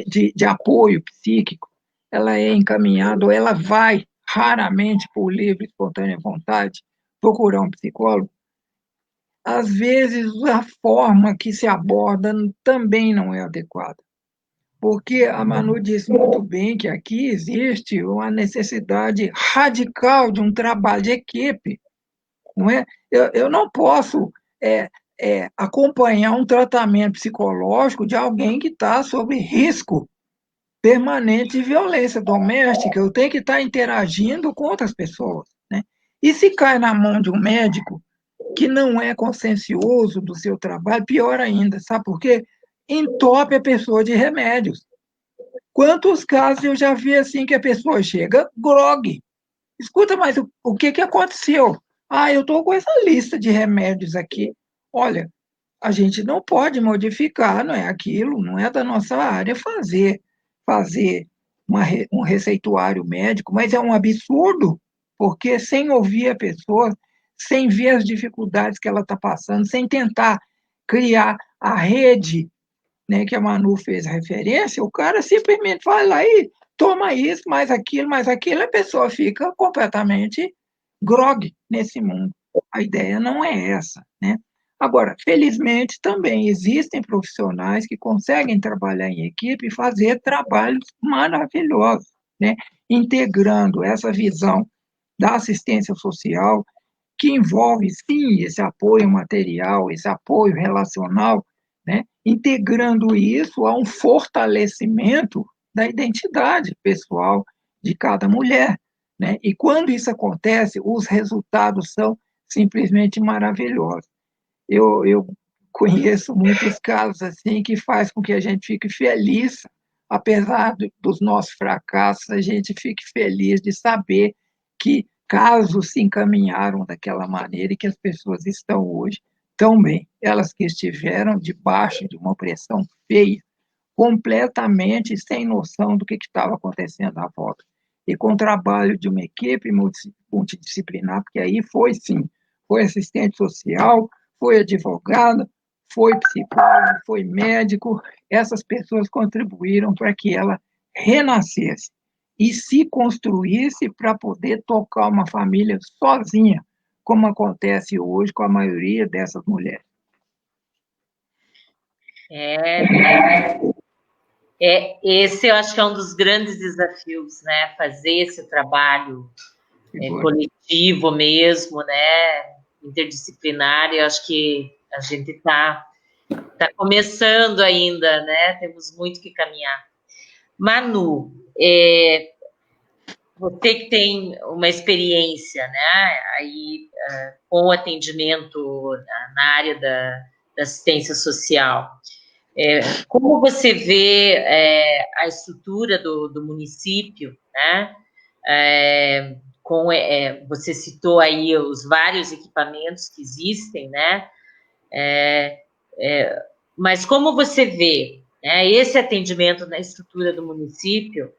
[SPEAKER 3] de apoio psíquico, ela é encaminhada, ou ela vai, raramente, por livre e espontânea vontade, procurar um psicólogo. Às vezes, a forma que se aborda também não é adequada. Porque a Manu disse muito bem que aqui existe uma necessidade radical de um trabalho de equipe, não é? Eu não posso acompanhar um tratamento psicológico de alguém que está sob risco permanente de violência doméstica. Eu tenho que estar interagindo com outras pessoas, né? E se cai na mão de um médico que não é consciencioso do seu trabalho, pior ainda, sabe por quê? Entope a pessoa de remédios. Quantos casos eu já vi assim que a pessoa chega grogue? Escuta, mas o que aconteceu? Ah, eu estou com essa lista de remédios aqui. Olha, a gente não pode modificar, não é aquilo, não é da nossa área fazer um receituário médico, mas é um absurdo, porque sem ouvir a pessoa, sem ver as dificuldades que ela está passando, sem tentar criar a rede, né, que a Manu fez referência, o cara simplesmente vai lá e toma isso, mais aquilo, a pessoa fica completamente grogue nesse mundo. A ideia não é essa, né? Agora, felizmente, também existem profissionais que conseguem trabalhar em equipe e fazer trabalhos maravilhosos, né? Integrando essa visão da assistência social, que envolve, sim, esse apoio material, esse apoio relacional, né? Integrando isso a um fortalecimento da identidade pessoal de cada mulher, né? E quando isso acontece, os resultados são simplesmente maravilhosos. Eu conheço muitos casos assim que faz com que a gente fique feliz, apesar dos nossos fracassos, a gente fique feliz de saber que casos se encaminharam daquela maneira e que as pessoas estão hoje tão bem. Elas que estiveram debaixo de uma pressão feia, completamente sem noção do que estava acontecendo à volta. E com o trabalho de uma equipe multidisciplinar, porque aí foi sim, foi assistente social, foi advogado, foi psicólogo, foi médico, essas pessoas contribuíram para que ela renascesse e se construísse para poder tocar uma família sozinha, como acontece hoje com a maioria dessas mulheres.
[SPEAKER 2] Esse eu acho que é um dos grandes desafios, né? Fazer esse trabalho coletivo mesmo, né? Interdisciplinar, eu acho que a gente está começando ainda, né? Temos muito que caminhar. Manu, você que tem uma experiência, né? Aí com o atendimento na área da assistência social. Como você vê a estrutura do município, né? Você citou aí os vários equipamentos que existem, né? Mas como você vê, né, esse atendimento na estrutura do município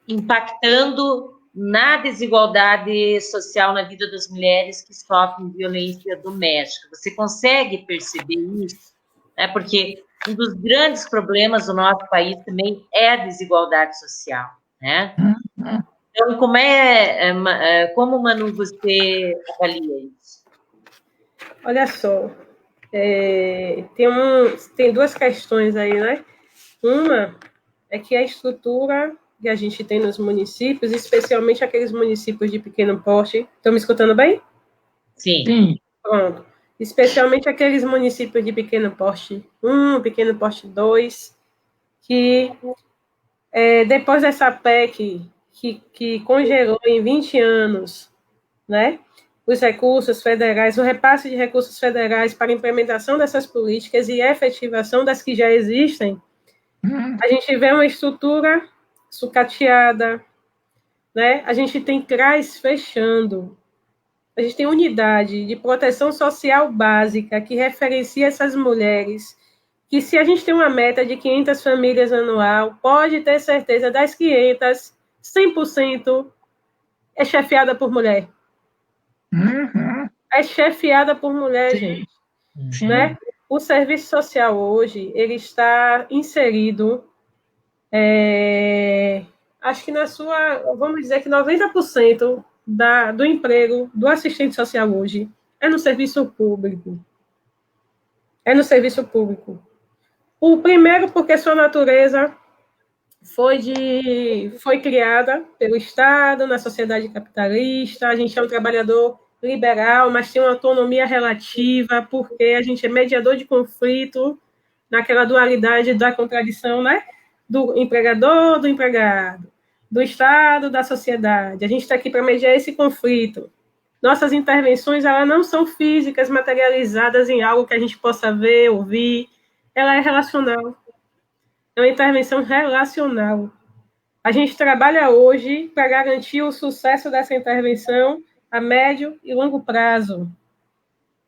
[SPEAKER 2] impactando na desigualdade social na vida das mulheres que sofrem violência doméstica? Você consegue perceber isso? Porque um dos grandes problemas do nosso país também é a desigualdade social, né? Então, como, Manu, você avalia isso?
[SPEAKER 1] Olha só, tem duas questões aí, né? Uma é que a estrutura que a gente tem nos municípios, especialmente aqueles municípios de pequeno porte, estão me escutando bem?
[SPEAKER 2] Sim.
[SPEAKER 1] Pronto. Especialmente aqueles municípios de pequeno porte 1, pequeno porte 2, que depois dessa PEC que congelou em 20 anos, né, os recursos federais, o repasse de recursos federais para a implementação dessas políticas e a efetivação das que já existem, a gente vê uma estrutura sucateada, né? A gente tem CRAs fechando, a gente tem unidade de proteção social básica que referencia essas mulheres, que se a gente tem uma meta de 500 famílias anual, pode ter certeza das 500, 100% é chefiada por mulher. É chefiada por mulher, gente. Né? O serviço social hoje, ele está inserido, acho que vamos dizer que 90% do emprego do assistente social hoje é no serviço público. É no serviço público. O primeiro, porque sua natureza foi criada pelo Estado, na sociedade capitalista, a gente é um trabalhador liberal, mas tem uma autonomia relativa, porque a gente é mediador de conflito, naquela dualidade da contradição, né? Do empregador, do empregado, do Estado, da sociedade. A gente está aqui para mediar esse conflito. Nossas intervenções, elas não são físicas, materializadas em algo que a gente possa ver, ouvir. Ela é relacional. É uma intervenção relacional. A gente trabalha hoje para garantir o sucesso dessa intervenção a médio e longo prazo.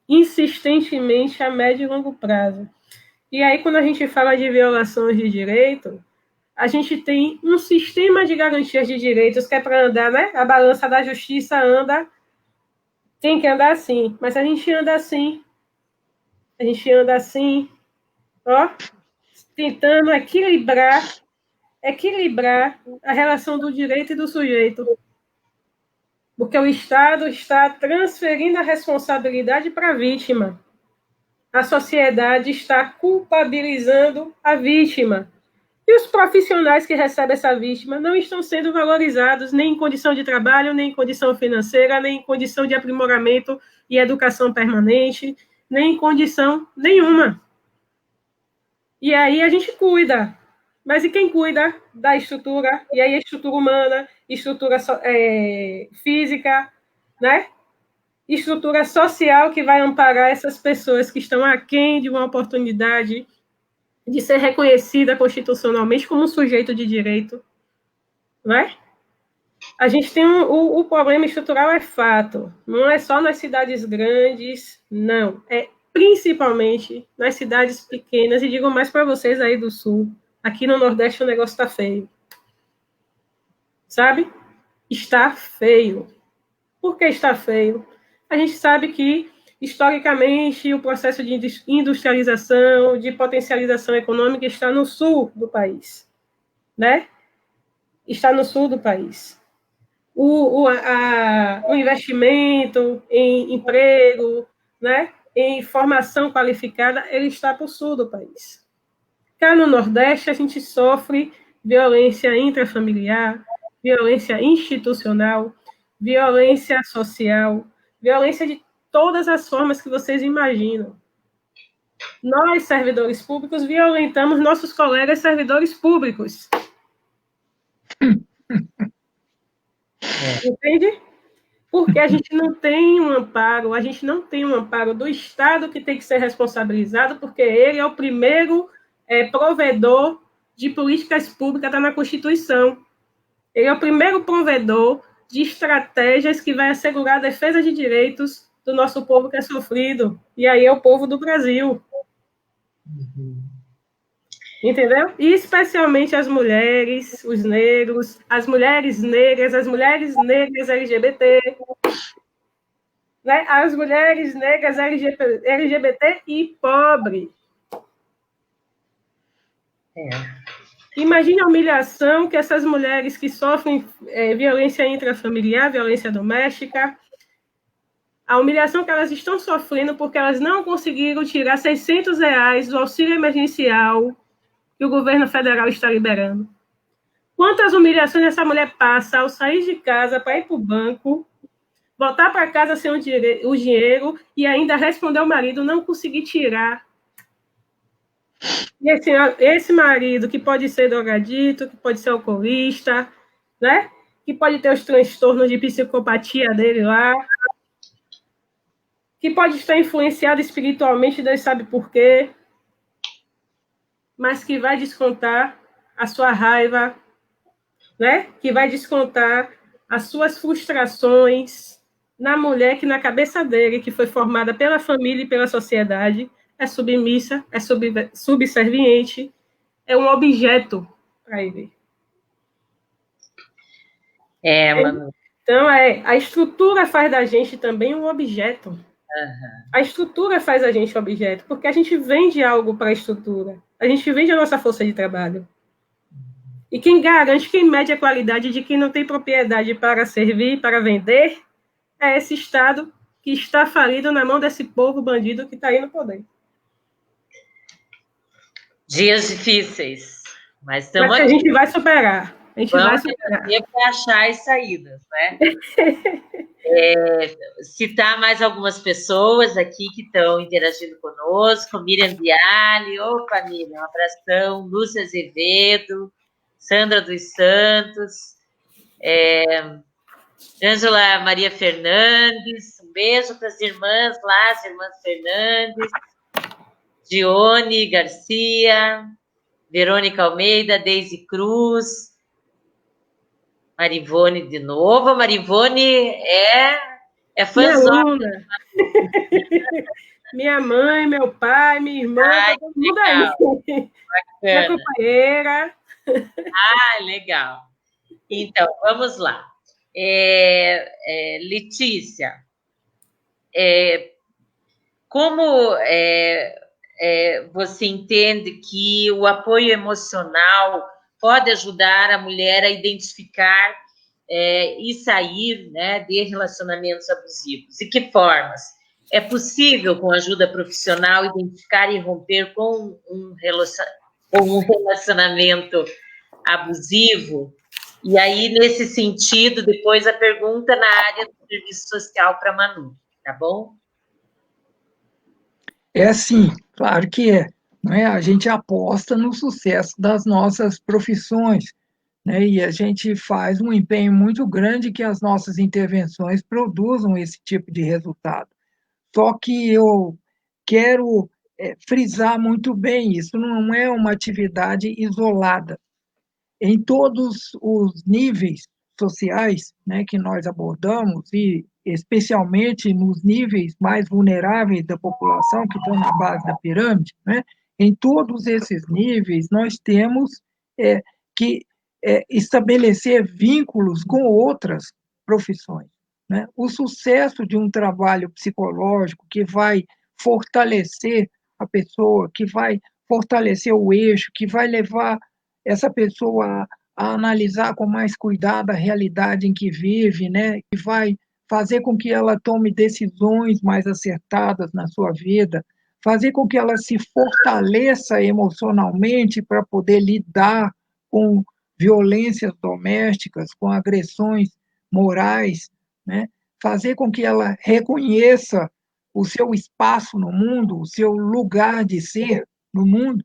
[SPEAKER 1] Insistentemente a médio e longo prazo. E aí, quando a gente fala de violações de direito, a gente tem um sistema de garantias de direitos que é para andar, né? A balança da justiça tem que andar assim, mas a gente anda assim, ó, tentando equilibrar a relação do direito e do sujeito. Porque o Estado está transferindo a responsabilidade para a vítima. A sociedade está culpabilizando a vítima. E os profissionais que recebem essa vítima não estão sendo valorizados nem em condição de trabalho, nem em condição financeira, nem em condição de aprimoramento e educação permanente, nem em condição nenhuma. E aí a gente cuida. Mas e quem cuida da estrutura? E aí a estrutura humana, estrutura física, né? Estrutura social que vai amparar essas pessoas que estão aquém de uma oportunidade de ser reconhecida constitucionalmente como um sujeito de direito, né? A gente tem o problema estrutural é fato, não é só nas cidades grandes, não, é principalmente nas cidades pequenas, e digo mais para vocês aí do Sul, aqui no Nordeste o negócio está feio, sabe? Está feio. Por que está feio? A gente sabe que, historicamente, o processo de industrialização, de potencialização econômica está no sul do país, né? Está no sul do país. O investimento em emprego, né? Em formação qualificada, ele está para o sul do país. Cá no Nordeste, a gente sofre violência intrafamiliar, violência institucional, violência social, violência de todas as formas que vocês imaginam. Nós, servidores públicos, violentamos nossos colegas servidores públicos. Entende? Porque a gente não tem um amparo, do Estado que tem que ser responsabilizado, porque ele é o primeiro provedor de políticas públicas, está na Constituição. Ele é o primeiro provedor de estratégias que vai assegurar a defesa de direitos do nosso povo que é sofrido. E aí é o povo do Brasil. Entendeu? E especialmente as mulheres, os negros, as mulheres negras LGBT, né? As mulheres negras LGBT e pobre. Imagine a humilhação que essas mulheres que sofrem violência intrafamiliar, violência doméstica, a humilhação que elas estão sofrendo porque elas não conseguiram tirar R$600 do auxílio emergencial que o governo federal está liberando. Quantas humilhações essa mulher passa ao sair de casa para ir para o banco, voltar para casa sem o dinheiro e ainda responder ao marido não conseguir tirar. E esse marido que pode ser drogadito, que pode ser alcoolista, né? Que pode ter os transtornos de psicopatia dele lá, que pode estar influenciado espiritualmente, Deus sabe por quê, mas que vai descontar a sua raiva, né? Que vai descontar as suas frustrações na mulher que, na cabeça dele, que foi formada pela família e pela sociedade, é submissa, é subserviente, é um objeto para ele.
[SPEAKER 2] Manu.
[SPEAKER 1] Então, a estrutura faz da gente também um objeto.
[SPEAKER 2] Uhum.
[SPEAKER 1] A estrutura faz a gente objeto, porque a gente vende algo para a estrutura. A gente vende a nossa força de trabalho. E quem garante, quem mede a qualidade de quem não tem propriedade para servir, para vender, é esse Estado que está falido na mão desse povo bandido que está aí no poder.
[SPEAKER 2] Dias difíceis, mas
[SPEAKER 1] estamos aqui. A gente vai superar. A gente vai superar.
[SPEAKER 2] Para achar as saídas, né? Citar mais algumas pessoas aqui que estão interagindo conosco. Miriam Biali, opa, Miriam, um abração. Lúcia Azevedo, Sandra dos Santos, Ângela Maria Fernandes, um beijo para as irmãs lá, as irmãs Fernandes, Dione Garcia, Verônica Almeida, Deise Cruz, Marivone de novo. A Marivone é fãzona.
[SPEAKER 1] Minha mãe, meu pai, minha irmã, todo mundo aí. Minha companheira.
[SPEAKER 2] Legal. Então, vamos lá. Letícia, como você entende que o apoio emocional pode ajudar a mulher a identificar e sair, né, de relacionamentos abusivos. E que formas? É possível, com ajuda profissional, identificar e romper com um relacionamento abusivo? E aí, nesse sentido, depois a pergunta na área do serviço social para a Manu, tá bom?
[SPEAKER 3] É sim, claro que é. Não é? A gente aposta no sucesso das nossas profissões, né? E a gente faz um empenho muito grande que as nossas intervenções produzam esse tipo de resultado. Só que eu quero frisar muito bem, isso não é uma atividade isolada. Em todos os níveis sociais, né, que nós abordamos, e especialmente nos níveis mais vulneráveis da população, que estão na base da pirâmide, né, em todos esses níveis, nós temos que estabelecer vínculos com outras profissões. Né? O sucesso de um trabalho psicológico que vai fortalecer a pessoa, que vai fortalecer o eixo, que vai levar essa pessoa a analisar com mais cuidado a realidade em que vive, né? Que vai fazer com que ela tome decisões mais acertadas na sua vida, fazer com que ela se fortaleça emocionalmente para poder lidar com violências domésticas, com agressões morais, né? Fazer com que ela reconheça o seu espaço no mundo, o seu lugar de ser no mundo.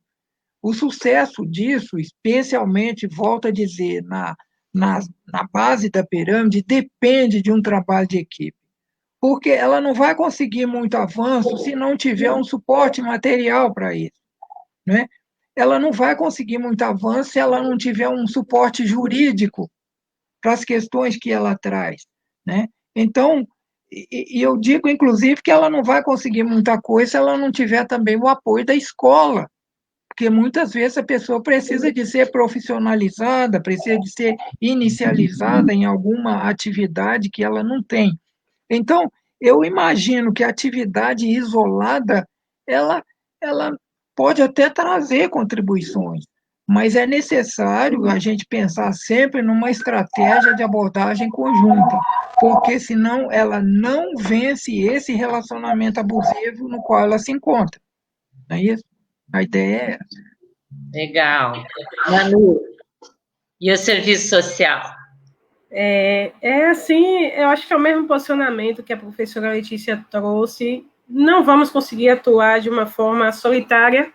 [SPEAKER 3] O sucesso disso, especialmente, volto a dizer, na base da pirâmide, depende de um trabalho de equipe, porque ela não vai conseguir muito avanço se não tiver um suporte material para isso, né? Ela não vai conseguir muito avanço se ela não tiver um suporte jurídico para as questões que ela traz, né? Então, eu digo, inclusive, que ela não vai conseguir muita coisa se ela não tiver também o apoio da escola, porque muitas vezes a pessoa precisa de ser profissionalizada, precisa de ser inicializada em alguma atividade que ela não tem. Então, eu imagino que a atividade isolada, ela pode até trazer contribuições, mas é necessário a gente pensar sempre numa estratégia de abordagem conjunta, porque senão ela não vence esse relacionamento abusivo no qual ela se encontra. Não é isso? A ideia é essa.
[SPEAKER 2] Legal. Manu, e o serviço social?
[SPEAKER 1] Assim, eu acho que é o mesmo posicionamento que a professora Letícia trouxe. Não vamos conseguir atuar de uma forma solitária,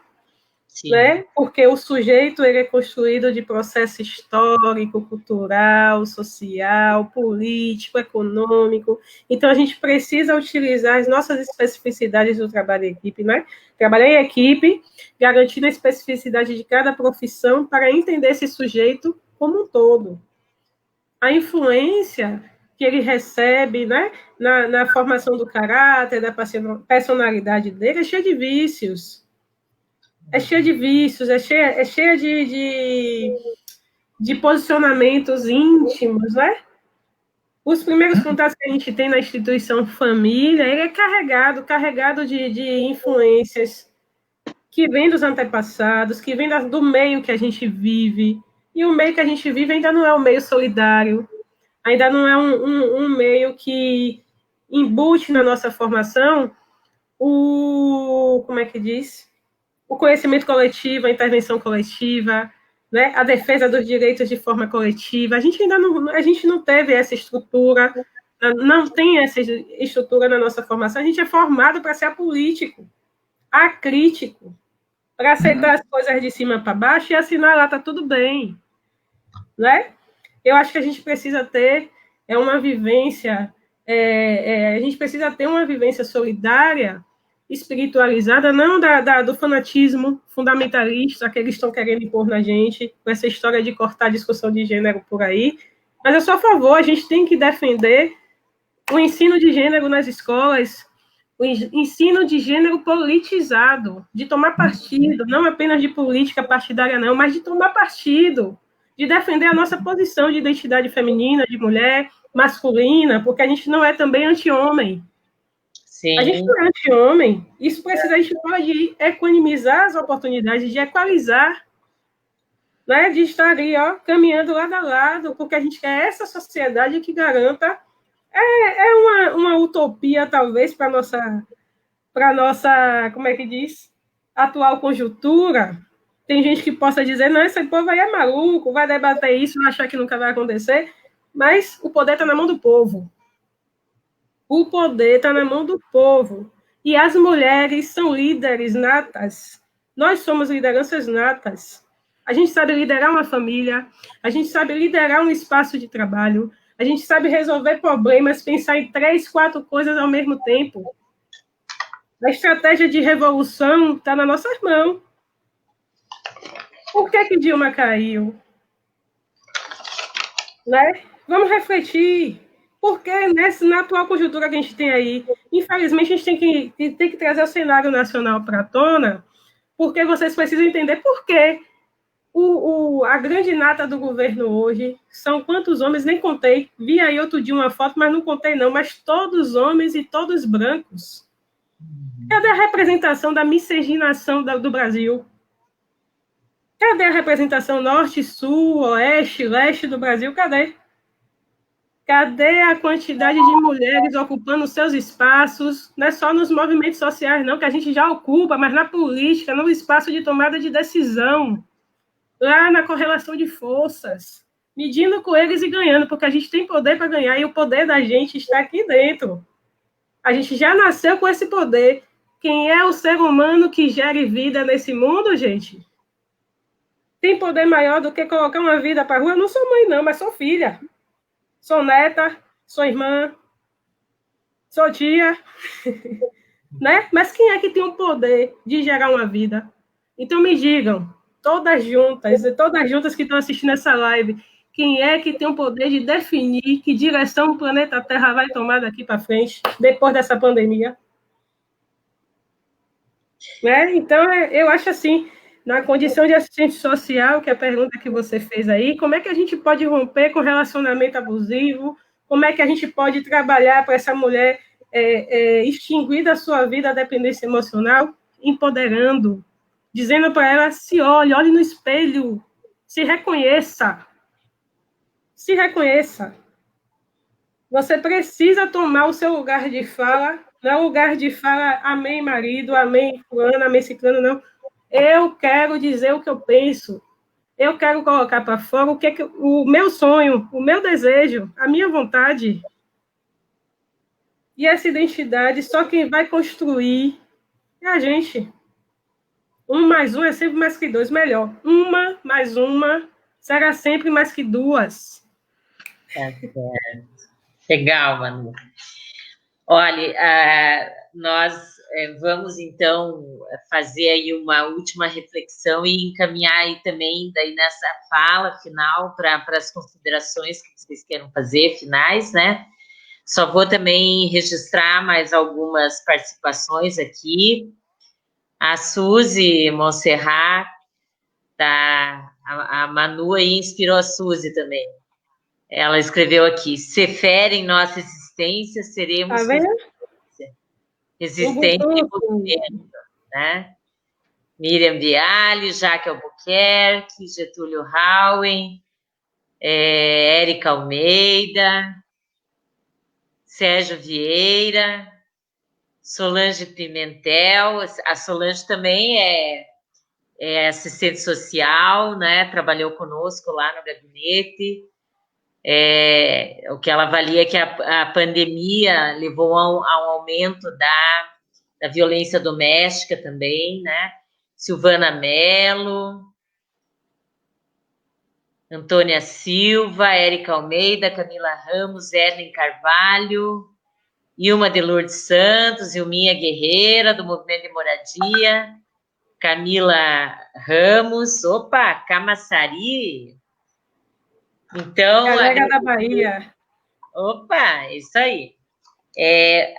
[SPEAKER 1] né? Porque o sujeito ele é construído de processo histórico, cultural, social, político, econômico. Então, a gente precisa utilizar as nossas especificidades do trabalho em equipe, né? Trabalhar em equipe, garantindo a especificidade de cada profissão para entender esse sujeito como um todo. A influência que ele recebe, né, na formação do caráter, da personalidade dele, é cheia de vícios. É cheia de vícios, é cheia de posicionamentos íntimos, né? Os primeiros contatos que a gente tem na instituição família, ele é carregado de influências que vêm dos antepassados, que vêm do meio que a gente vive. E o meio que a gente vive ainda não é um meio solidário, ainda não é um meio que embute na nossa formação como é que diz? O conhecimento coletivo, a intervenção coletiva, né? A defesa dos direitos de forma coletiva. A gente não teve essa estrutura, não tem essa estrutura na nossa formação. A gente é formado para ser apolítico, acrítico, para aceitar as coisas de cima para baixo e assinar lá, está tudo bem. Né? Eu acho que a gente precisa ter uma vivência, a gente precisa ter uma vivência solidária, espiritualizada, não do fanatismo fundamentalista que eles estão querendo impor na gente, com essa história de cortar a discussão de gênero por aí. Mas eu sou a favor, a gente tem que defender o ensino de gênero nas escolas, o ensino de gênero politizado, de tomar partido, não apenas de política partidária, não, mas de tomar partido, de defender a nossa posição de identidade feminina, de mulher, masculina, porque a gente não é também anti-homem.
[SPEAKER 2] Sim.
[SPEAKER 1] A gente não é anti-homem. Isso precisa, a gente pode equanimizar as oportunidades de equalizar né, de estar ali, ó, caminhando lado a lado, porque a gente quer essa sociedade que garanta. Uma utopia, talvez, para nossa, como é que diz, atual conjuntura. Tem gente que possa dizer, não, esse povo aí é maluco, vai debater isso, vai achar que nunca vai acontecer, mas o poder está na mão do povo. O poder está na mão do povo. E as mulheres são líderes natas. Nós somos lideranças natas. A gente sabe liderar uma família, a gente sabe liderar um espaço de trabalho, a gente sabe resolver problemas, pensar em 3, 4 coisas ao mesmo tempo. A estratégia de revolução está na nossa mão. Por que Dilma caiu? Né? Vamos refletir. Porque na atual conjuntura que a gente tem aí, infelizmente, a gente tem que trazer o cenário nacional para a tona, porque vocês precisam entender por quê. A grande nata do governo hoje são quantos homens, nem contei. Vi aí outro dia uma foto, mas não contei não, mas todos homens e todos brancos. Cadê a representação da miscigenação do Brasil? Cadê a representação norte, sul, oeste, leste do Brasil? Cadê? Cadê a quantidade de mulheres ocupando seus espaços? Não é só nos movimentos sociais, não, que a gente já ocupa, mas na política, no espaço de tomada de decisão, lá na correlação de forças, medindo com eles e ganhando, porque a gente tem poder para ganhar e o poder da gente está aqui dentro. A gente já nasceu com esse poder. Quem é o ser humano que gere vida nesse mundo, gente? Tem poder maior do que colocar uma vida para a rua? Eu não sou mãe, não, mas sou filha. Sou neta, sou irmã, sou tia, né? Mas quem é que tem o poder de gerar uma vida? Então me digam, todas juntas que estão assistindo essa live, quem é que tem o poder de definir que direção o planeta Terra vai tomar daqui para frente, depois dessa pandemia? Né? Então, eu acho assim, na condição de assistente social, que é a pergunta que você fez aí, como é que a gente pode romper com relacionamento abusivo? Como é que a gente pode trabalhar para essa mulher extinguir da sua vida a dependência emocional? Empoderando, dizendo para ela, olhe no espelho, se reconheça. Se reconheça. Você precisa tomar o seu lugar de fala, não é o lugar de fala, amém marido, amém fulano, amém ciclano, não. Eu quero dizer o que eu penso. Eu quero colocar para fora o meu sonho, o meu desejo, a minha vontade. E essa identidade, só quem vai construir é a gente. 1 mais 1 é sempre mais que 2, melhor. 1 mais 1 será sempre mais que 2.
[SPEAKER 2] Tá certo. Legal, Manu. Olha, nós vamos, então, fazer aí uma última reflexão e encaminhar aí também, daí nessa fala final, para as considerações que vocês queiram fazer, finais, né? Só vou também registrar mais algumas participações aqui. A Suzy Monserrat, a Manu aí inspirou a Suzy também. Ela escreveu aqui, se fere em nossa existência, seremos resistente e movimento, né? Miriam Bialy, Jaque Albuquerque, Getúlio Howen, Érica Almeida, Sérgio Vieira, Solange Pimentel. A Solange também é assistente social, né? Trabalhou conosco lá no gabinete. O que ela avalia é que a pandemia levou a um aumento da violência doméstica também, né? Silvana Mello, Antônia Silva, Érica Almeida, Camila Ramos, Ellen Carvalho, Ilma de Lourdes Santos, Ilminha Guerreira, do Movimento de Moradia, Camila Ramos, Camaçari. Então,
[SPEAKER 1] Galera da Bahia.
[SPEAKER 2] Isso aí.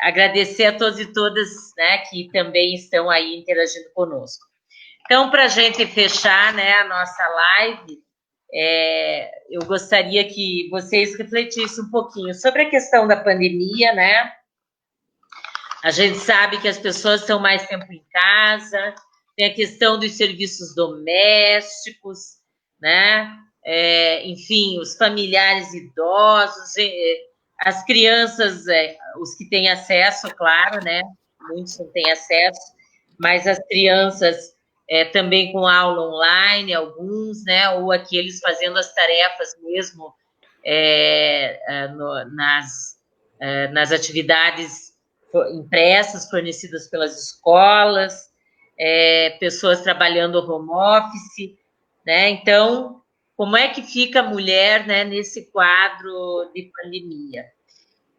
[SPEAKER 2] Agradecer a todos e todas, né, que também estão aí interagindo conosco. Então, para a gente fechar, né, a nossa live, eu gostaria que vocês refletissem um pouquinho sobre a questão da pandemia, né? A gente sabe que as pessoas estão mais tempo em casa, tem a questão dos serviços domésticos, né? Enfim, os familiares idosos, as crianças, os que têm acesso, claro, né? Muitos não têm acesso, mas as crianças também com aula online, alguns, né? Ou aqueles fazendo as tarefas mesmo nas atividades impressas fornecidas pelas escolas, pessoas trabalhando home office, né? Então, como é que fica a mulher, né, nesse quadro de pandemia?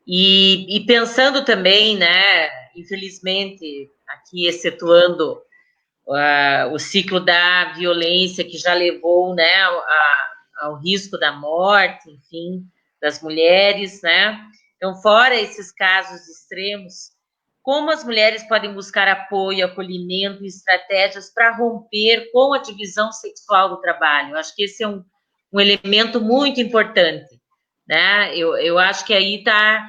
[SPEAKER 2] E pensando também, né, infelizmente, aqui excetuando o ciclo da violência que já levou, né, ao risco da morte, enfim, das mulheres, né? Então, fora esses casos extremos, como as mulheres podem buscar apoio, acolhimento e estratégias para romper com a divisão sexual do trabalho? Eu acho que esse é um elemento muito importante, né? Eu acho que aí está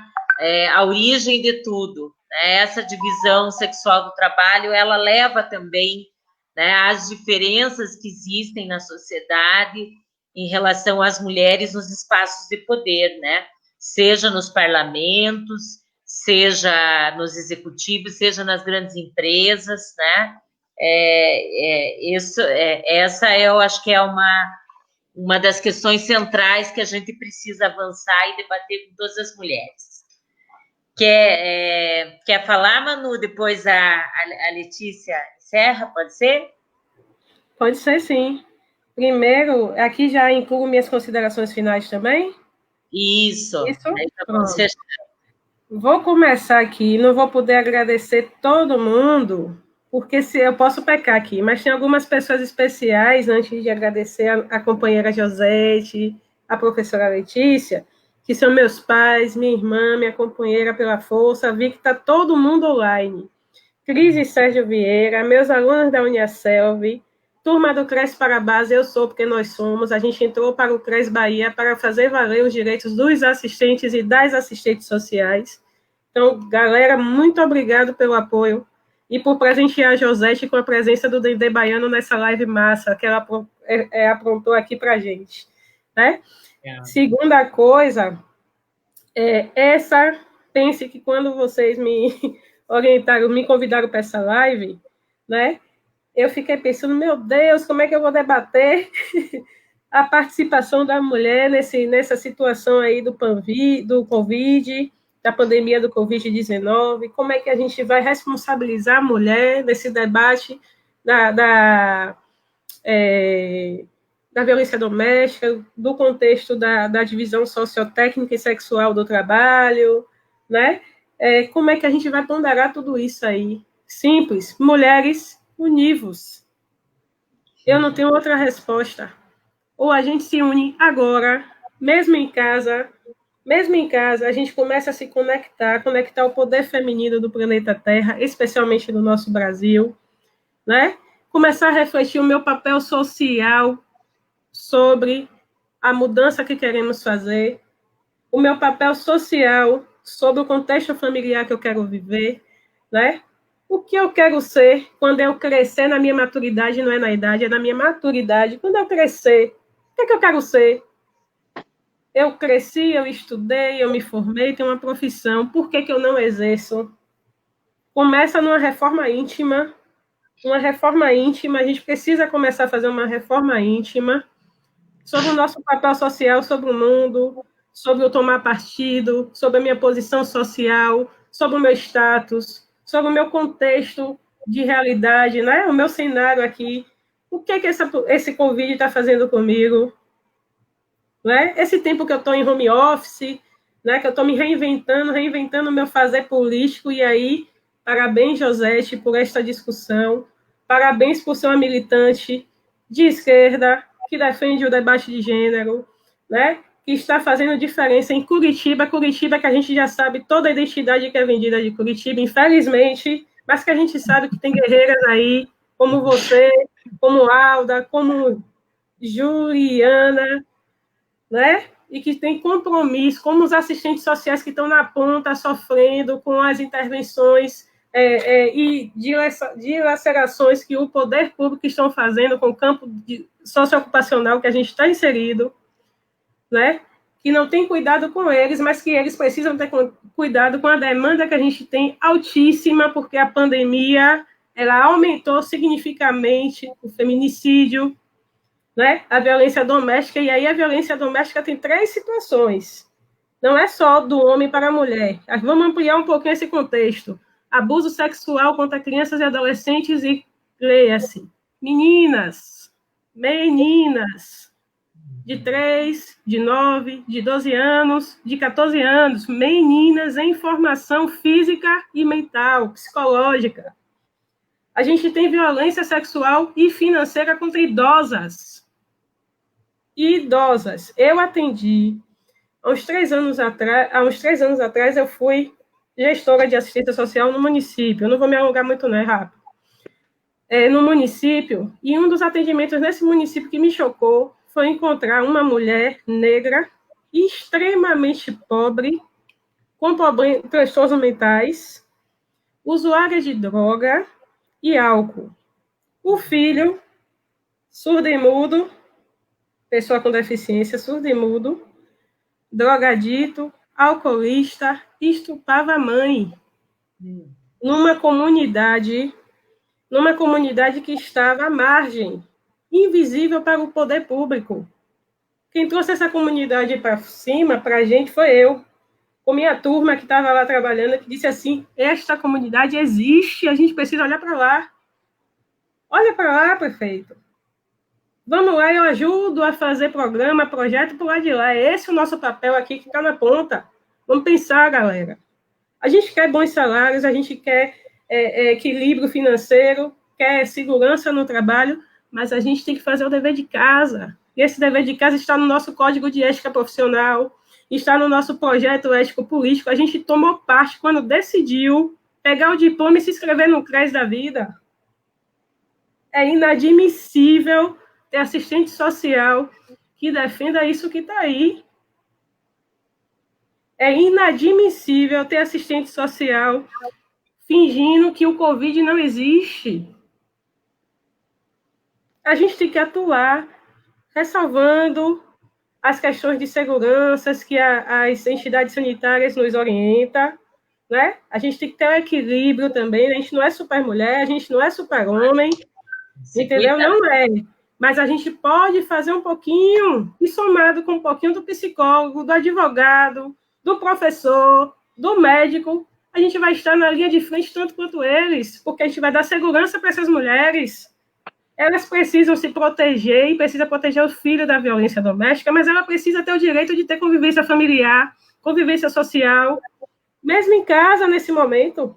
[SPEAKER 2] a origem de tudo, né? Essa divisão sexual do trabalho, ela leva também, né, às diferenças que existem na sociedade em relação às mulheres nos espaços de poder, né? Seja nos parlamentos, seja nos executivos, seja nas grandes empresas, né? Essa eu acho que é uma das questões centrais que a gente precisa avançar e debater com todas as mulheres. Quer falar, Manu? Depois a Letícia encerra, pode ser?
[SPEAKER 1] Pode ser, sim. Primeiro, aqui já incluo minhas considerações finais também?
[SPEAKER 2] Isso. Aí já vamos
[SPEAKER 1] fechar. Vou começar aqui, não vou poder agradecer todo mundo, porque se eu posso pecar aqui, mas tem algumas pessoas especiais, antes de agradecer a companheira Josete, a professora Letícia, que são meus pais, minha irmã, minha companheira pela força, vi que está todo mundo online. Cris e Sérgio Vieira, meus alunos da Uniaselv, turma do CRES para a Base, eu sou porque nós somos, a gente entrou para o CRES Bahia para fazer valer os direitos dos assistentes e das assistentes sociais. Então, galera, muito obrigado pelo apoio e por presentear a Josete com a presença do Dendê Baiano nessa live massa que ela aprontou aqui para a gente. Né? Segunda coisa, pense que quando vocês me orientaram, me convidaram para essa live, né? Eu fiquei pensando, meu Deus, como é que eu vou debater a participação da mulher nessa situação aí do Covid, da pandemia do Covid-19, como é que a gente vai responsabilizar a mulher nesse debate da violência doméstica, do contexto da divisão sociotécnica e sexual do trabalho, né? Como é que a gente vai ponderar tudo isso aí? Simples, mulheres univos. Eu não tenho outra resposta. Ou a gente se une agora, mesmo em casa, a gente começa a se conectar o poder feminino do planeta Terra, especialmente no nosso Brasil, né? Começar a refletir o meu papel social sobre a mudança que queremos fazer, o meu papel social sobre o contexto familiar que eu quero viver, né? O que eu quero ser quando eu crescer na minha maturidade, não é na idade, é na minha maturidade. Quando eu crescer, o que eu quero ser? Eu cresci, eu estudei, eu me formei, tenho uma profissão, por que eu não exerço? Começa numa reforma íntima, a gente precisa começar a fazer uma reforma íntima sobre o nosso papel social, sobre o mundo, sobre eu tomar partido, sobre a minha posição social, sobre o meu status, sobre o meu contexto de realidade, né? O meu cenário aqui. O que esse Covid está fazendo comigo? Né? Esse tempo que eu estou em home office, né? Que eu estou me reinventando o meu fazer político, e aí, parabéns, Josete, por esta discussão, parabéns por ser uma militante de esquerda, que defende o debate de gênero, né? Que está fazendo diferença em Curitiba, que a gente já sabe toda a identidade que é vendida de Curitiba, infelizmente, mas que a gente sabe que tem guerreiras aí, como você, como Alda, como Juliana, né? E que tem compromisso, como os assistentes sociais que estão na ponta, sofrendo com as intervenções e dilacerações que o poder público estão fazendo com o campo socioocupacional que a gente está inserido, né? Que não tem cuidado com eles, mas que eles precisam ter cuidado com a demanda que a gente tem altíssima, porque a pandemia ela aumentou significativamente o feminicídio, né? A violência doméstica, e aí a violência doméstica tem 3 situações. Não é só do homem para a mulher. Vamos ampliar um pouquinho esse contexto. Abuso sexual contra crianças e adolescentes e, leia-se, meninas, de 3, de 9, de 12 anos, de 14 anos, meninas em formação física e mental, psicológica. A gente tem violência sexual e financeira contra idosas. Eu atendi, há uns 3 anos atrás, eu fui gestora de assistência social no município. Eu não vou me alongar muito, não, é rápido. No município, e um dos atendimentos nesse município que me chocou foi encontrar uma mulher negra extremamente pobre, com transtornos mentais, usuária de droga e álcool. O filho, surdo e mudo, pessoa com deficiência, surdo e mudo, drogadito, alcoolista, estuprava a mãe. Numa comunidade que estava à margem, invisível para o poder público. Quem trouxe essa comunidade para cima, para a gente, foi eu, com minha turma que estava lá trabalhando, que disse assim, esta comunidade existe, a gente precisa olhar para lá. Olha para lá, prefeito. Vamos lá, eu ajudo a fazer programa, projeto para o lado de lá. É esse o nosso papel aqui que está na ponta. Vamos pensar, galera. A gente quer bons salários, a gente quer equilíbrio financeiro, quer segurança no trabalho, mas a gente tem que fazer o dever de casa. E esse dever de casa está no nosso Código de Ética Profissional, está no nosso projeto ético-político. A gente tomou parte quando decidiu pegar o diploma e se inscrever no CRES da vida. É inadmissível ter assistente social que defenda isso que está aí. É inadmissível ter assistente social fingindo que o Covid não existe. A gente tem que atuar, ressalvando as questões de segurança que as entidades sanitárias nos orientam, né? A gente tem que ter um equilíbrio também, né? A gente não é super mulher, a gente não é super homem, entendeu? Não é. Mas a gente pode fazer um pouquinho, e somado com um pouquinho do psicólogo, do advogado, do professor, do médico, a gente vai estar na linha de frente tanto quanto eles, porque a gente vai dar segurança para essas mulheres. Elas precisam se proteger e precisa proteger o filho da violência doméstica, mas ela precisa ter o direito de ter convivência familiar, convivência social, mesmo em casa, nesse momento.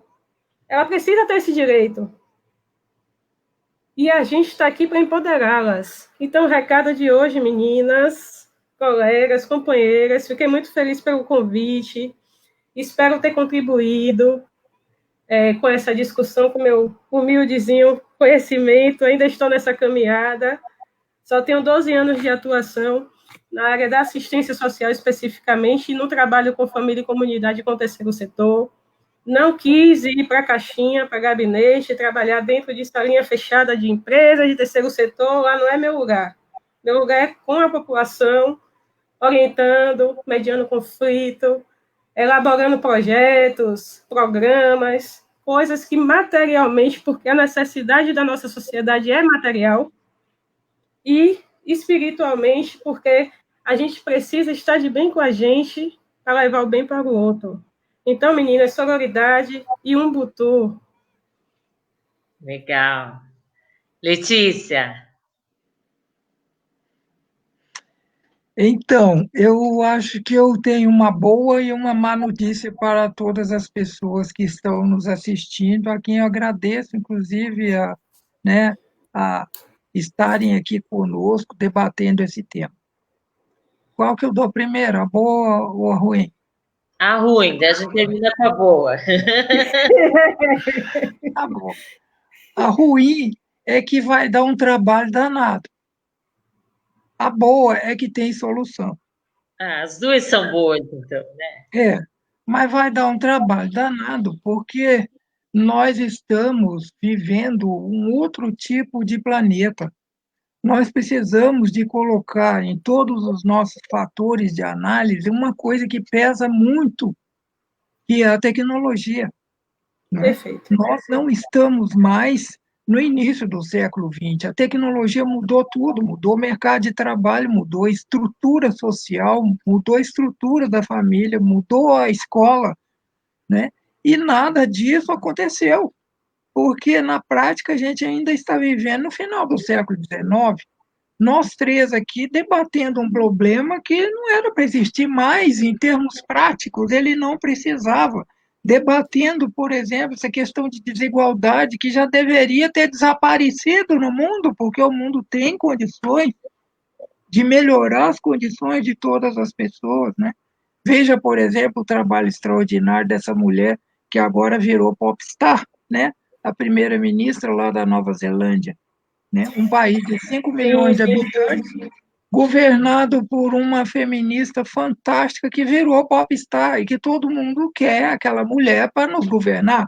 [SPEAKER 1] Ela precisa ter esse direito. E a gente está aqui para empoderá-las. Então, o recado de hoje, meninas, colegas, companheiras, fiquei muito feliz pelo convite, espero ter contribuído com essa discussão, com meu humildezinho conhecimento, ainda estou nessa caminhada, só tenho 12 anos de atuação na área da assistência social especificamente, e no trabalho com família e comunidade com o terceiro setor. Não quis ir para a caixinha, para gabinete, trabalhar dentro de salinha fechada de empresa, de terceiro setor, lá não é meu lugar. Meu lugar é com a população, orientando, mediando conflito, elaborando projetos, programas, coisas que materialmente, porque a necessidade da nossa sociedade é material, e espiritualmente, porque a gente precisa estar de bem com a gente para levar o bem para o outro. Então, meninas, sororidade e Ubuntu.
[SPEAKER 2] Legal. Letícia.
[SPEAKER 3] Então, eu acho que eu tenho uma boa e uma má notícia para todas as pessoas que estão nos assistindo, a quem eu agradeço, inclusive, né, a estarem aqui conosco debatendo esse tema. Qual que eu dou primeiro, a boa ou a ruim?
[SPEAKER 2] A ruim, daí a gente termina com a boa.
[SPEAKER 3] Tá bom. A ruim é que vai dar um trabalho danado. A boa é que tem solução.
[SPEAKER 2] As duas são boas, então, né?
[SPEAKER 3] Mas vai dar um trabalho danado, porque nós estamos vivendo um outro tipo de planeta. Nós precisamos de colocar em todos os nossos fatores de análise uma coisa que pesa muito, que é a tecnologia. Né?
[SPEAKER 1] Perfeito.
[SPEAKER 3] Nós não estamos mais no início do século XX. A tecnologia mudou tudo, mudou o mercado de trabalho, mudou a estrutura social, mudou a estrutura da família, mudou a escola, né? E nada disso aconteceu, porque na prática a gente ainda está vivendo no final do século XIX. Nós três aqui debatendo um problema que não era para existir mais em termos práticos, ele não precisava. Debatendo, por exemplo, essa questão de desigualdade que já deveria ter desaparecido no mundo, porque o mundo tem condições de melhorar as condições de todas as pessoas, né? Veja, por exemplo, o trabalho extraordinário dessa mulher que agora virou popstar, né? A primeira-ministra lá da Nova Zelândia, né? Um país de 5 milhões
[SPEAKER 1] Sim,
[SPEAKER 3] de
[SPEAKER 1] sim.
[SPEAKER 3] habitantes, governado por uma feminista fantástica que virou popstar e que todo mundo quer aquela mulher para nos governar.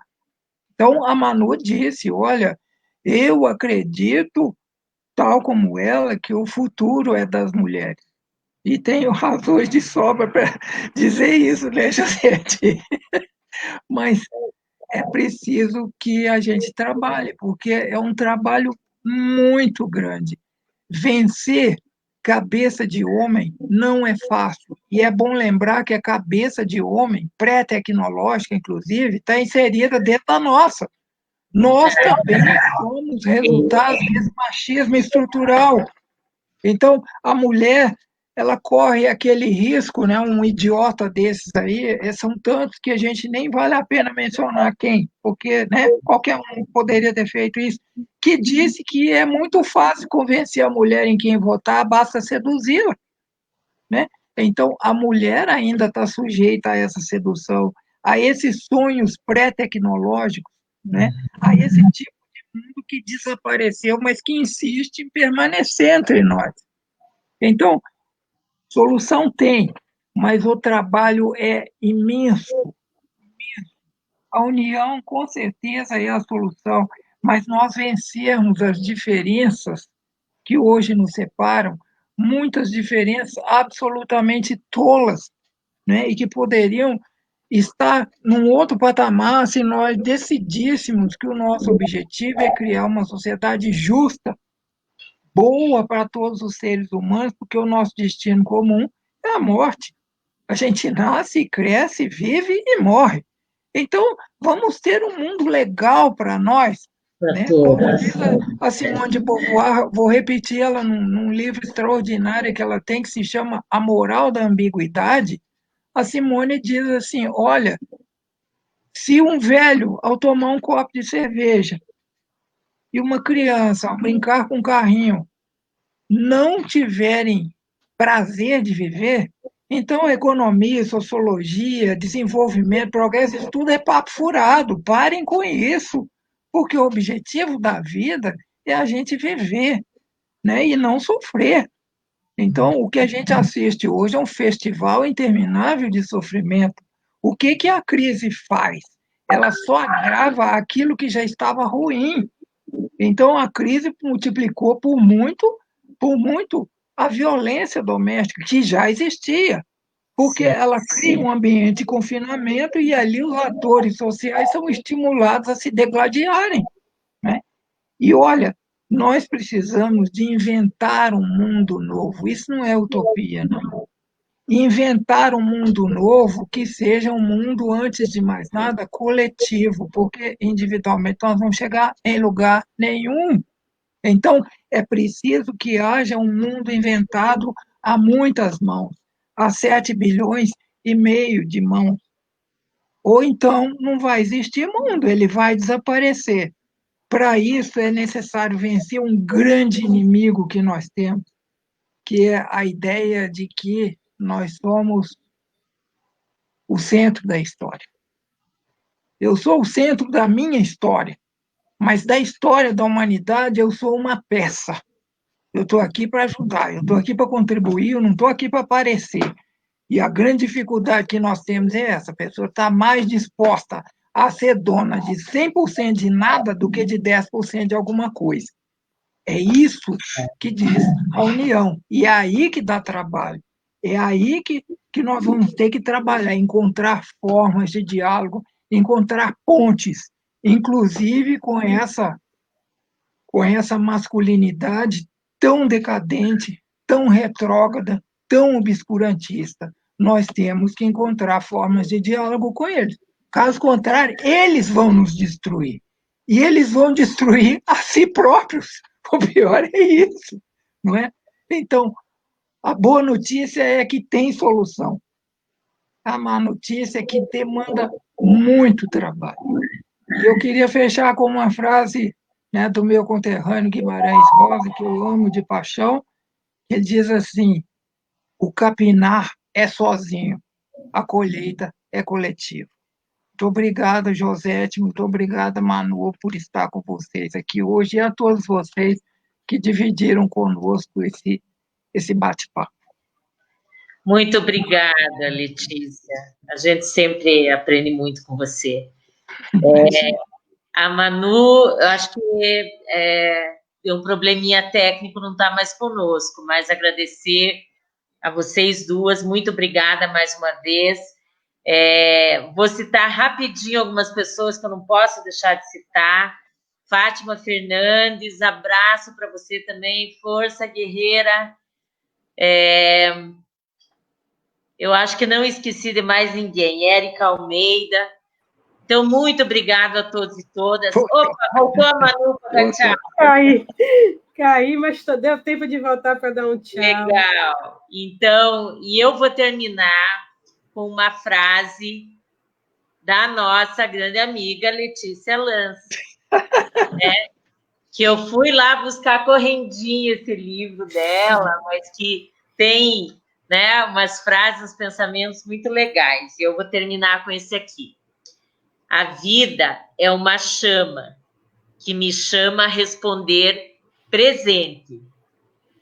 [SPEAKER 3] Então, a Manu disse, olha, eu acredito, tal como ela, que o futuro é das mulheres. E tenho razões de sobra para dizer isso, né, Josete? Mas é preciso que a gente trabalhe, porque é um trabalho muito grande. Vencer cabeça de homem não é fácil. E é bom lembrar que a cabeça de homem, pré-tecnológica, inclusive, está inserida dentro da nossa. Nós também somos resultado desse machismo estrutural. Então, a mulher, ela corre aquele risco, né? Um idiota desses aí, são tantos que a gente nem vale a pena mencionar quem, porque, né, qualquer um poderia ter feito isso, que disse que é muito fácil convencer a mulher em quem votar, basta seduzi-la, né? Então, a mulher ainda está sujeita a essa sedução, a esses sonhos pré-tecnológicos, né? A esse tipo de mundo que desapareceu, mas que insiste em permanecer entre nós. Então, solução tem, mas o trabalho é imenso. A união, com certeza, é a solução, mas nós vencermos as diferenças que hoje nos separam, muitas diferenças absolutamente tolas, né? E que poderiam estar num outro patamar se nós decidíssemos que o nosso objetivo é criar uma sociedade justa, boa para todos os seres humanos, porque o nosso destino comum é a morte. A gente nasce, cresce, vive e morre. Então, vamos ter um mundo legal para nós, né? Como diz a Simone de Beauvoir, vou repetir ela num livro extraordinário que ela tem, que se chama A Moral da Ambiguidade. A Simone diz assim, olha, se um velho, ao tomar um copo de cerveja, e uma criança, ao brincar com um carrinho, não tiverem prazer de viver, então economia, sociologia, desenvolvimento, progresso, isso tudo é papo furado. Parem com isso, porque o objetivo da vida é a gente viver, né, e não sofrer. Então, o que a gente assiste hoje é um festival interminável de sofrimento. O que que a crise faz? Ela só agrava aquilo que já estava ruim. Então, a crise multiplicou por muito, a violência doméstica, que já existia, porque ela cria um ambiente de confinamento e ali os atores sociais são estimulados a se degladiarem. Né? E olha, nós precisamos de inventar um mundo novo. Isso não é utopia, não. Inventar um mundo novo que seja um mundo, antes de mais nada, coletivo, porque individualmente nós não chegar em lugar nenhum. Então, é preciso que haja um mundo inventado a muitas mãos, a 7,5 bilhões de mãos. Ou então não vai existir mundo, ele vai desaparecer. Para isso é necessário vencer um grande inimigo que nós temos, que é a ideia de que nós somos o centro da história. Eu sou o centro da minha história, mas da história da humanidade eu sou uma peça. Eu estou aqui para ajudar, eu estou aqui para contribuir, eu não estou aqui para aparecer. E a grande dificuldade que nós temos é essa: a pessoa está mais disposta a ser dona de 100% de nada do que de 10% de alguma coisa. É isso que diz a união. E é aí que dá trabalho. É aí que nós vamos ter que trabalhar, encontrar formas de diálogo, encontrar pontes, inclusive com essa masculinidade tão decadente, tão retrógrada, tão obscurantista. Nós temos que encontrar formas de diálogo com eles. Caso contrário, eles vão nos destruir. E eles vão destruir a si próprios. O pior é isso, não é? Então, a boa notícia é que tem solução. A má notícia é que demanda muito trabalho. E eu queria fechar com uma frase, né, do meu conterrâneo Guimarães Rosa, que eu amo de paixão, que diz assim: o capinar é sozinho, a colheita é coletiva. Muito obrigada, Josete, muito obrigada, Manu, por estar com vocês aqui hoje, e a todos vocês que dividiram conosco esse bate-papo.
[SPEAKER 2] Muito obrigada, Letícia. A gente sempre aprende muito com você. A Manu, eu acho que deu um probleminha técnico, não está mais conosco, mas agradecer a vocês duas, muito obrigada mais uma vez. Vou citar rapidinho algumas pessoas que eu não posso deixar de citar. Fátima Fernandes, abraço para você também, força guerreira. Eu acho que não esqueci de mais ninguém. Érica Almeida. Então, muito obrigada a todos e todas. Opa, voltou a Manu para dar tchau.
[SPEAKER 1] Caí, mas deu tempo de voltar para dar um tchau.
[SPEAKER 2] Legal. Então, e eu vou terminar com uma frase da nossa grande amiga Letícia Lance, né? Que eu fui lá buscar correndinho esse livro dela, mas que tem, né, umas frases, uns pensamentos muito legais. E eu vou terminar com esse aqui. A vida é uma chama que me chama a responder presente.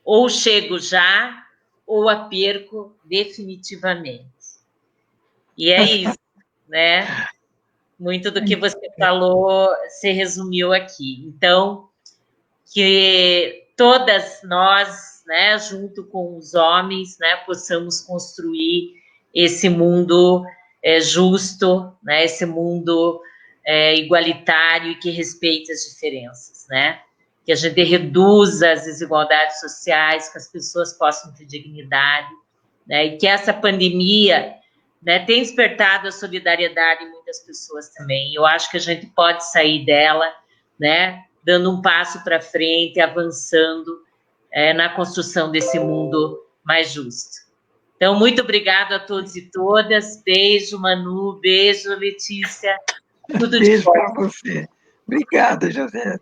[SPEAKER 2] Ou chego já, ou a perco definitivamente. E é isso, né? Muito do que você falou se resumiu aqui. Então, que todas nós, né, junto com os homens, né, possamos construir esse mundo justo, né, esse mundo igualitário e que respeite as diferenças, né? Que a gente reduza as desigualdades sociais, que as pessoas possam ter dignidade, né? E que essa pandemia, né, tem despertado a solidariedade em muitas pessoas também. Eu acho que a gente pode sair dela, né, dando um passo para frente, avançando na construção desse mundo mais justo. Então, muito obrigada a todos e todas. Beijo, Manu. Beijo, Letícia. Tudo de bom.
[SPEAKER 3] Beijo para você. Obrigada, José.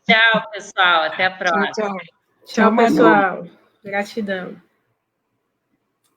[SPEAKER 2] Tchau, pessoal. Até a próxima.
[SPEAKER 3] Tchau,
[SPEAKER 1] Tchau, pessoal. Gratidão.